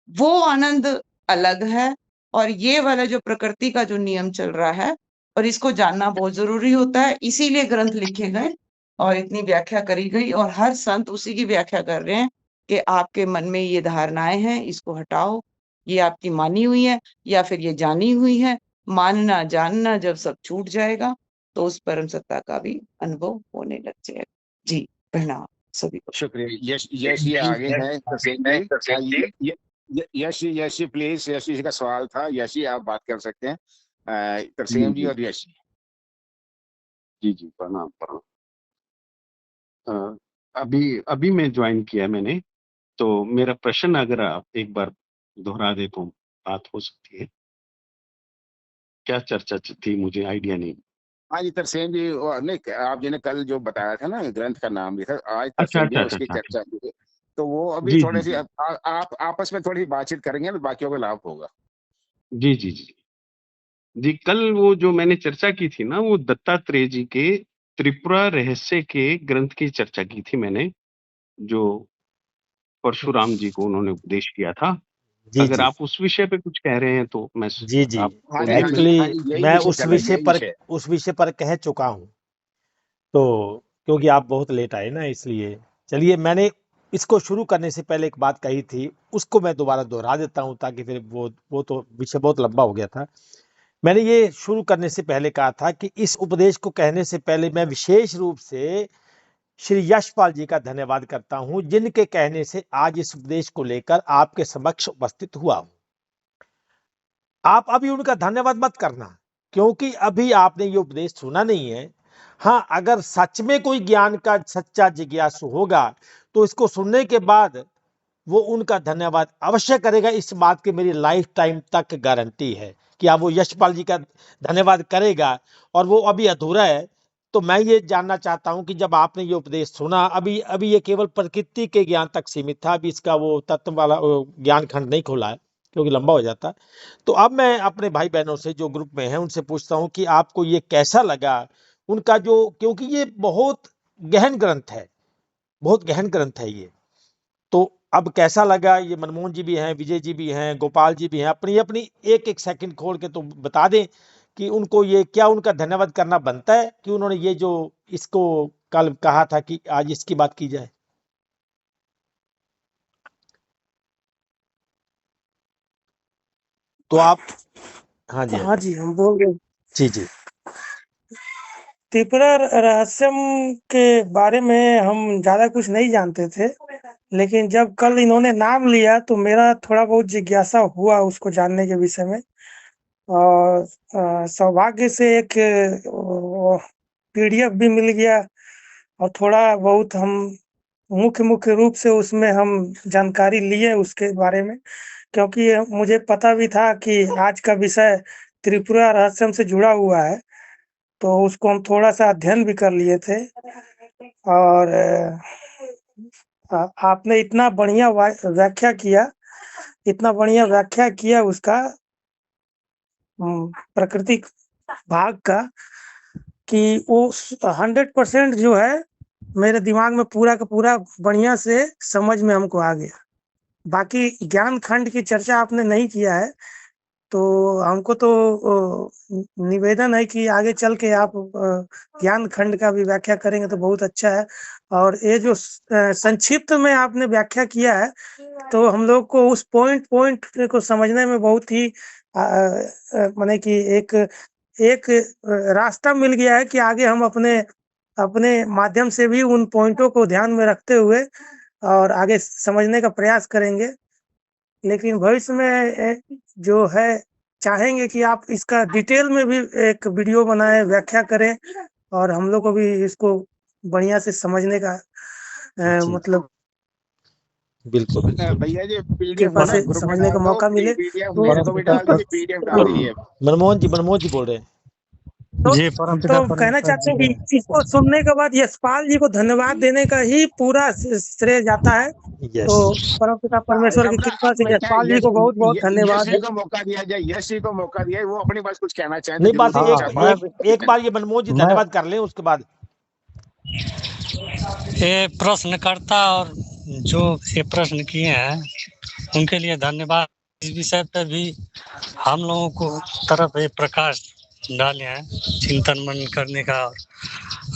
वो आनंद अलग है। और ये वाला जो प्रकृति का जो नियम चल रहा है, और इसको जानना बहुत जरूरी होता है, इसीलिए ग्रंथ लिखे गए और इतनी व्याख्या करी गई, और हर संत उसी की व्याख्या कर रहे हैं कि आपके मन में ये धारणाएं हैं, इसको हटाओ, ये आपकी मानी हुई है या फिर ये जानी हुई है। मानना जानना जब सब छूट जाएगा तो उस परम सत्ता का भी अनुभव होने लग जाएगा। जी, प्रणाम सभी को। शुक्रिया। यश जी आगे हैं, यश जी प्लीज, यश जी का सवाल था, यश जी आप बात कर सकते हैं। तरसेम जी और यश जी। जी प्रणाम। अभी मैं ज्वाइन किया मैंने, तो मेरा प्रश्न अगर आप एक बार दोहरा दे तो बात हो सकती है। क्या चर्चा थी मुझे आइडिया नहीं। हाँ जी तरसेम जी, नहीं आप जी ने कल जो बताया था ना ग्रंथ का नाम भी था, आज अच्छा तरसेम जी अच्छा ने अच्छा उसकी अच्छा चर्चा की है, तो वो अभी जी थोड़ी जी सी आप आपस में थोड़ी बातचीत करेंगे तो बाकियों को लाभ होगा। जी जी जी जी। कल वो जो मैंने चर्चा की थी ना, वो दत्तात्रेय जी के त्रिपुरा रहस्य के ग्रंथ की चर्चा की थी मैंने, जो परशुराम जी को उन्होंने उपदेश किया था। जी अगर जी आप उस विषय पे कुछ कह रहे हैं तो मैं जी जी आप हाँ जी, हाँ जी, एक्चुअली हाँ जी, यही मैं विषय चल रहा है, यही विषय। उस विषय पर कह चुका हूँ, तो क्योंकि आप बहुत लेट आए ना इसलिए चलिए मैंने इसको शुरू करने से पहले एक बात कही थी, उसको मैं दोबारा दोहरा देता हूं, ताकि फिर वो तो विषय बहुत लंबा हो गया था। मैंने ये शुरू करने से पहले कहा था कि इस उपदेश को कहने से पहले मैं विशेष रूप से श्री यशपाल जी का धन्यवाद करता हूं, जिनके कहने से आज इस उपदेश को लेकर आपके समक्ष उपस्थित हुआ हूं। आप अभी उनका धन्यवाद मत करना, क्योंकि अभी आपने ये उपदेश सुना नहीं है। हाँ, अगर सच में कोई ज्ञान का सच्चा जिज्ञासु होगा तो इसको सुनने के बाद वो उनका धन्यवाद अवश्य करेगा। इस बात की मेरी लाइफ टाइम तक गारंटी है कि अब वो यशपाल जी का धन्यवाद करेगा, और वो अभी अधूरा है। तो मैं ये जानना चाहता हूं कि जब आपने ये उपदेश सुना, अभी अभी ये केवल प्रकृति के ज्ञान तक सीमित था, अभी इसका वो तत्व वाला ज्ञान खंड नहीं खोला है, क्योंकि लंबा हो जाता। तो अब मैं अपने भाई बहनों से जो ग्रुप में हैं उनसे पूछता हूं कि आपको ये कैसा लगा, उनका जो, क्योंकि ये बहुत गहन ग्रंथ है, बहुत गहन ग्रंथ है ये। तो अब कैसा लगा ये? मनमोहन जी भी हैं, विजय जी भी हैं, गोपाल जी भी हैं, अपनी अपनी एक एक सेकंड खोल के तो बता दें कि उनको ये क्या उनका धन्यवाद करना बनता है कि उन्होंने ये जो इसको कल कहा था कि आज इसकी बात की जाए। तो आप, हाँ जी, हाँ जी, हम बोल रहे जी जी त्रिपुरा रहस्यम के बारे में हम ज्यादा कुछ नहीं जानते थे, लेकिन जब कल इन्होंने नाम लिया तो मेरा थोड़ा बहुत जिज्ञासा हुआ उसको जानने के विषय में। और सौभाग्य से एक पीडीएफ भी मिल गया, और थोड़ा बहुत हम मुख्य मुख्य रूप से उसमें हम जानकारी लिए उसके बारे में, क्योंकि मुझे पता भी था कि आज का विषय त्रिपुरा रहस्यम से जुड़ा हुआ है, तो उसको हम थोड़ा सा अध्ययन भी कर लिए थे। और आपने इतना बढ़िया व्याख्या किया, इतना बढ़िया व्याख्या किया उसका प्राकृतिक भाग का, कि वो 100% जो है मेरे दिमाग में पूरा का पूरा बढ़िया से समझ में हमको आ गया। बाकी ज्ञान खंड की चर्चा आपने नहीं किया है, तो हमको तो निवेदन है कि आगे चल के आप ज्ञान खंड का भी व्याख्या करेंगे तो बहुत अच्छा है। और ये जो संक्षिप्त में आपने व्याख्या किया है, तो हम लोग को उस पॉइंट पॉइंट को समझने में बहुत ही माने कि एक एक रास्ता मिल गया है कि आगे हम अपने अपने माध्यम से भी उन पॉइंटों को ध्यान में रखते हुए और आगे समझने का प्रयास करेंगे। लेकिन भविष्य में जो है चाहेंगे कि आप इसका डिटेल में भी एक वीडियो बनाएं, व्याख्या करें, और हम लोग को भी इसको बढ़िया से समझने का जी, मतलब बिल्कुल बिल्कुल। भैया जी के पीडीएफ पास ना से ग्रुप में समझने डाल का दो, मौका मिले। पीडीएफ तो मेरे को भी डाल दीजिए, पीडीएफ डाल दीजिए। मनमोहन जी तो, जी परमपिता तो कहना परमेश्वर चाहते जी हैं कि इसको सुनने के बाद यशपाल जी को धन्यवाद देने का ही पूरा श्रेय जाता है। यस, तो परमपिता परमेश्वर की अब ना कृपा अब से मैं क्या यशपाल जी को बहुत बहुत यश धन्यवाद जी है। को मौका दिया जाए, यश जी को मौका दिया, वो अपनी बात कुछ कहना चाहें तो नहीं, जरूर बात बोलो। एक हाँ चाहे एक बार ये मनमोहन जी धन्यवाद कर लें, उसके बाद ये प्रश्नकर्ता और जो ये प्रश्न किए हैं उनके लिए धन्यवाद। इस विषय पर भी हम लोगों को तरफ एक प्रकाश डाले हैं चिंतन मनन करने का।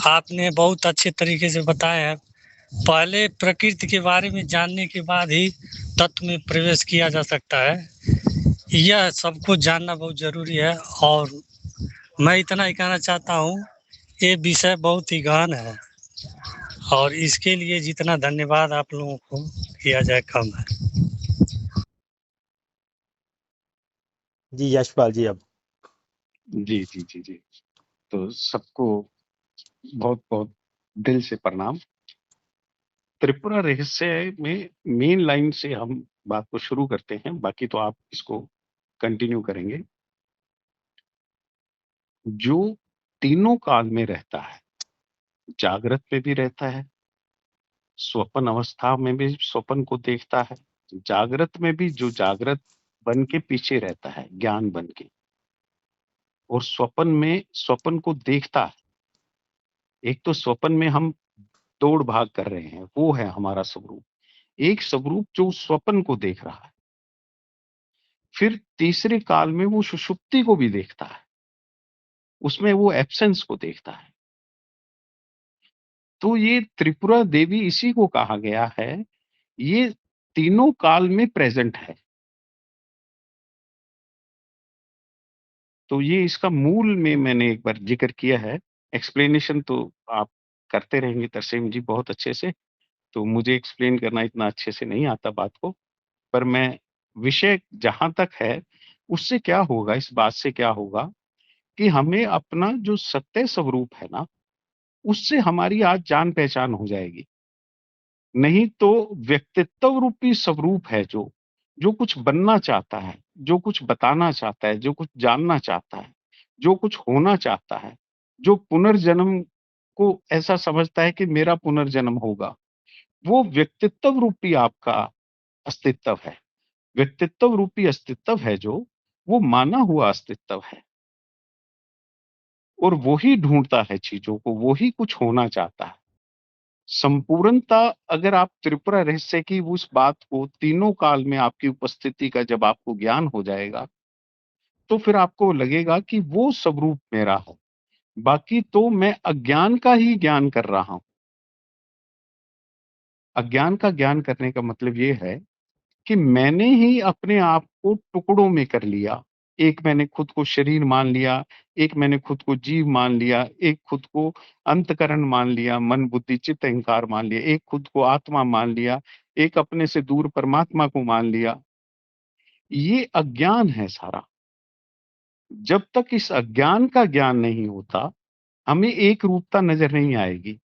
आपने बहुत अच्छे तरीके से बताया है। पहले प्रकृति के बारे में जानने के बाद ही तत्व में प्रवेश किया जा सकता है। यह सबको जानना बहुत जरूरी है। और मैं इतना ही कहना चाहता हूँ, ये विषय बहुत ही गहन है और इसके लिए जितना धन्यवाद आप लोगों को किया जाए कम है। जी यशपाल जी अब। जी, जी, जी, जी। तो सबको बहुत-बहुत दिल से प्रणाम। त्रिपुरा रहस्य में मेन लाइन से हम बात को शुरू करते हैं, बाकी तो आप इसको कंटिन्यू करेंगे। जो तीनों काल में रहता है, जागृत में भी रहता है, स्वप्न अवस्था में भी स्वप्न को देखता है, जागृत में भी जो जागृत बन के पीछे रहता है, ज्ञान बन के, और स्वप्न में स्वप्न को देखता है। एक तो स्वप्न में हम दौड़ भाग कर रहे हैं, वो है हमारा स्वरूप। एक स्वरूप जो स्वप्न को देख रहा है। फिर तीसरे काल में वो सुषुप्ति को भी देखता है, उसमें वो एब्सेंस को देखता है। तो ये त्रिपुरा देवी इसी को कहा गया है ये तीनों काल में प्रेजेंट है। तो ये इसका मूल में मैंने एक बार ज़िक्र किया है। एक्सप्लेनेशन तो आप करते रहेंगे तरसेम जी बहुत अच्छे से, तो मुझे एक्सप्लेन करना इतना अच्छे से नहीं आता बात को। पर मैं विषय जहाँ तक है, उससे क्या होगा, इस बात से क्या होगा कि हमें अपना जो सत्य स्वरूप है ना, उससे हमारी आज जान-पहचान हो जाएगी। नहीं तो व्यक्तित्व रूपी स्वरूप है जो कुछ बनना चाहता है, जो कुछ बताना चाहता है, जो कुछ जानना चाहता है, जो कुछ होना चाहता है, जो पुनर्जन्म को ऐसा समझता है कि मेरा पुनर्जन्म होगा, वो व्यक्तित्व रूपी आपका अस्तित्व है। व्यक्तित्व रूपी अस्तित्व है वो माना हुआ अस्तित्व है और वो ही ढूँढता है चीज़ों को, वो ही कुछ होना चाहता है। संपूर्णता अगर आप त्रिपुरा रहस्य की उस बात को तीनों काल में आपकी उपस्थिति का जब आपको ज्ञान हो जाएगा, तो फिर आपको लगेगा कि वो स्वरूप मेरा है। बाकी तो मैं अज्ञान का ही ज्ञान कर रहा हूँ। अज्ञान का ज्ञान करने का मतलब ये है कि मैंने ही अपने आप को टुकड़ों में कर लिया। एक मैंने खुद को शरीर मान लिया, एक मैंने खुद को जीव मान लिया, एक खुद को अंतःकरण मान लिया, मन, बुद्धि, चित्त, अहंकार मान लिया, एक खुद को आत्मा मान लिया, एक अपने से दूर परमात्मा को मान लिया। ये अज्ञान है सारा। जब तक इस अज्ञान का ज्ञान नहीं होता, हमें एक रूपता नज़र नहीं आएगी।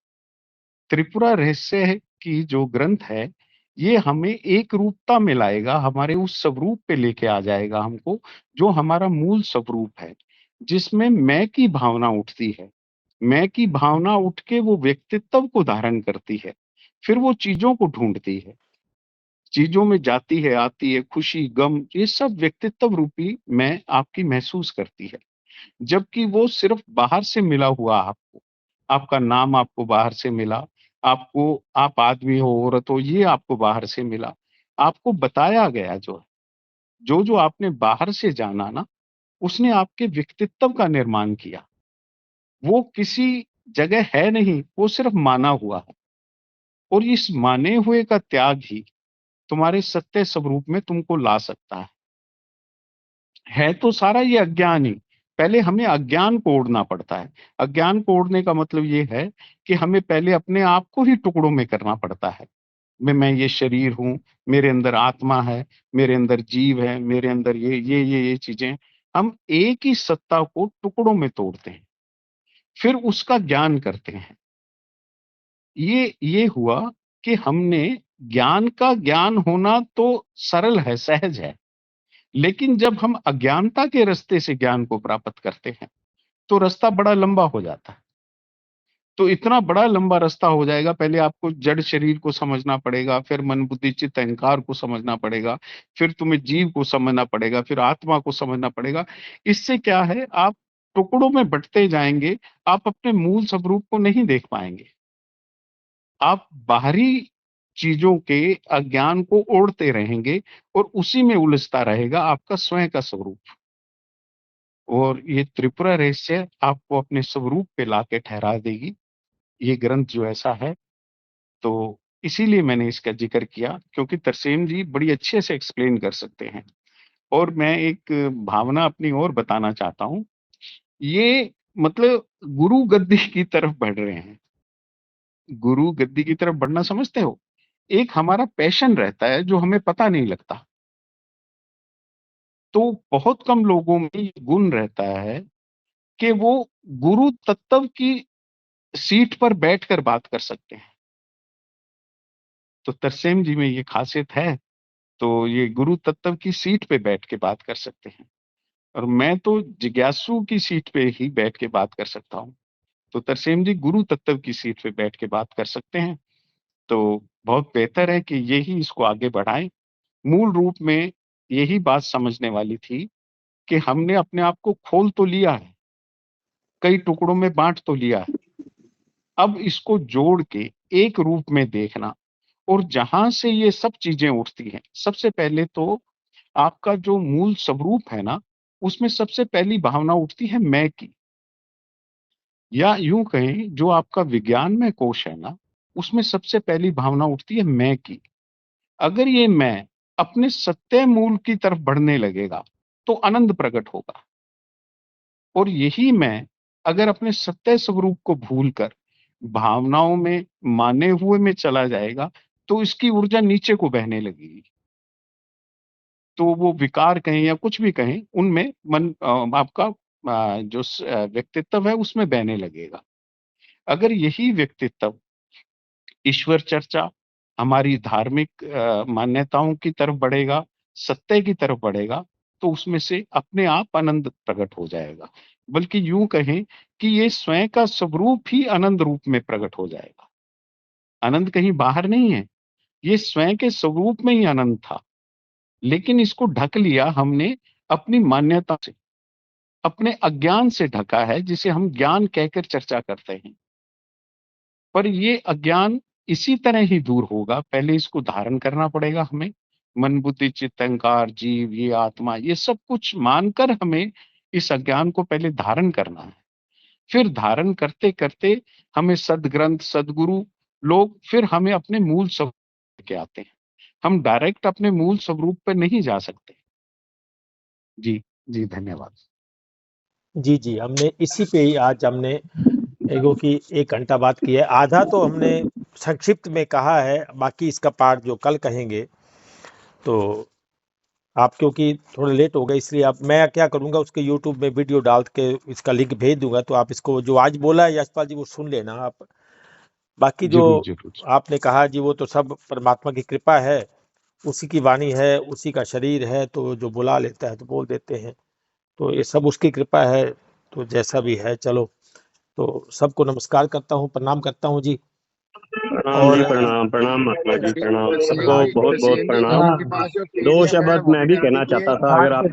त्रिपुरा रहस्य की जो ग्रंथ है, ये हमें एक रूपता में लाएगा, हमारे उस स्वरूप पे लेके आ जाएगा हमको, जो हमारा मूल स्वरूप है, जिसमें मैं की भावना उठती है। मैं की भावना उठ के वो व्यक्तित्व को धारण करती है, फिर वो चीज़ों को ढूँढती है। चीज़ों में जाती है, आती है, खुशी, गम, ये सब व्यक्तित्व रूपी मैं आपकी महसूस करती है। जबकि वो सिर्फ़ बाहर से मिला हुआ आपको, आपका नाम आपको बाहर से मिला, आपको आप आदमी हो, औरत हो, ये आपको बाहर से मिला। आपको बताया गया जो है, जो-जो आपने बाहर से जाना ना, उसने आपके व्यक्तित्व का निर्माण किया। वो किसी जगह है नहीं, वो सिर्फ़ माना हुआ है और इस माने हुए का त्याग ही तुम्हारे सत्य स्वरूप में तुमको ला सकता है। है तो सारा ये अज्ञान ही। पहले हमें अज्ञान को ओढ़ना पड़ता है। अज्ञान को ओढ़ने का मतलब ये है कि हमें पहले अपने आप को ही टुकड़ों में करना पड़ता है। मैं ये शरीर हूँ, मेरे अंदर आत्मा है, मेरे अंदर जीव है, मेरे अंदर ये चीज़ें। हम एक ही सत्ता को टुकड़ों में तोड़ते हैं, फिर उसका ज्ञान करते हैं। ये हुआ कि हमने ज्ञान का ज्ञान होना तो सरल है, सहज है। लेकिन जब हम अज्ञानता के रास्ते से ज्ञान को प्राप्त करते हैं, तो रास्ता बड़ा लंबा हो जाता है। तो इतना बड़ा लंबा रास्ता हो जाएगा, पहले आपको जड़ शरीर को समझना पड़ेगा, फिर मन, बुद्धि, चित्त, अहंकार को समझना पड़ेगा, फिर तुम्हें जीव को समझना पड़ेगा, फिर आत्मा को समझना पड़ेगा। इससे क्या है, आप टुकड़ों में बँटते जाएँगे, आप अपने मूल स्वरूप को नहीं देख पाएँगे। आप बाहरी चीज़ों के अज्ञान को ओढ़ते रहेंगे और उसी में उलझता रहेगा आपका स्वयं का स्वरूप। और ये त्रिपुरा रहस्य आपको अपने स्वरूप पे लाके ठहरा देगी। ये ग्रंथ जो ऐसा है, तो इसीलिए मैंने इसका ज़िक्र किया क्योंकि तरसेम जी बड़ी अच्छे से एक्सप्लेन कर सकते हैं। और मैं एक भावना अपनी और बताना चाहता हूँ। ये मतलब गुरु गद्दी की तरफ बढ़ रहे हैं। गुरु गद्दी की तरफ बढ़ना समझते हो? एक हमारा पैशन रहता है जो हमें पता नहीं लगता। तो बहुत कम लोगों में ये गुण रहता है कि वो गुरु तत्व की सीट पर बैठकर बात कर सकते हैं। तो तरसेम जी में ये ख़ासियत है, तो ये गुरु तत्व की सीट पे बैठ के बात कर सकते हैं और मैं तो जिज्ञासु की सीट पे ही बैठ के बात कर सकता हूँ। तो तरसेम जी गुरु तत्व की सीट पे बैठ के बात कर सकते हैं, तो बहुत बेहतर है कि यही इसको आगे बढ़ाएँ। मूल रूप में यही बात समझने वाली थी कि हमने अपने आप को खोल तो लिया है, कई टुकड़ों में बाँट तो लिया है। अब इसको जोड़ के एक रूप में देखना और जहाँ से ये सब चीज़ें उठती हैं, सबसे पहले तो आपका जो मूल स्वरूप है ना, उसमें सबसे पहली भावना उठती है मैं की। या यूँ कहें जो आपका विज्ञान में कोश है ना, उसमें सबसे पहली भावना उठती है मैं की। अगर ये मैं अपने सत्य मूल की तरफ बढ़ने लगेगा तो आनंद प्रकट होगा। और यही मैं अगर अपने सत्य स्वरूप को भूलकर भावनाओं में माने हुए में चला जाएगा तो इसकी ऊर्जा नीचे को बहने लगेगी। तो वो विकार कहें या कुछ भी कहें, उनमें मन आपका जो व्यक्तित्व है उसमें बहने लगेगा। अगर यही व्यक्तित्व ईश्वर चर्चा, हमारी धार्मिक मान्यताओं की तरफ बढ़ेगा, सत्य की तरफ बढ़ेगा, तो उसमें से अपने आप आनंद प्रकट हो जाएगा। बल्कि यूं कहें कि ये स्वयं का स्वरूप ही आनंद रूप में प्रकट हो जाएगा। आनंद कहीं बाहर नहीं है, ये स्वयं के स्वरूप में ही आनंद था, लेकिन इसको ढक लिया हमने अपनी मान्यता से, अपने अज्ञान से ढका है, जिसे हम ज्ञान कहकर चर्चा करते हैं। पर ये अज्ञान इसी तरह ही दूर होगा, पहले इसको धारण करना पड़ेगा हमें। मन बुद्धि चित्त अहंकार जीव ये आत्मा ये सब कुछ मानकर हमें इस अज्ञान को पहले धारण करना है। फिर धारण करते करते हमें सदग्रंथ सदगुरु लोग फिर हमें अपने मूल स्वरूप के आते हैं। हम डायरेक्ट अपने मूल स्वरूप पर नहीं जा सकते। जी जी धन्यवाद। जी जी, हमने इसी पे ही आज हमने एगो की 1 घंटा बात की है। आधा तो हमने संक्षिप्त में कहा है, बाकी इसका पार्ट जो कल कहेंगे। तो आप क्योंकि थोड़े लेट हो गए, इसलिए आप मैं क्या करूंगा, उसके यूट्यूब में वीडियो डाल के इसका लिंक भेज दूंगा, तो आप इसको जो आज बोला है यशपाल जी वो सुन लेना आप। बाकी जो जरूर जरूर। आपने कहा जी वो तो सब परमात्मा की कृपा है, उसी की वाणी है, उसी का शरीर है, तो जो बुला लेता है तो बोल देते हैं, तो ये सब उसकी कृपा है। तो जैसा भी है चलो, तो सबको नमस्कार करता हूँ, प्रणाम करता हूँ जी। प्रणाम जी, प्रणाम प्रणाम महात्मा जी, प्रणाम सबको बहुत बहुत प्रणाम। आपके पास जो 2 पेज है शब्द वो मैं भी कर कहना दीजिए। चाहता था, अगर आप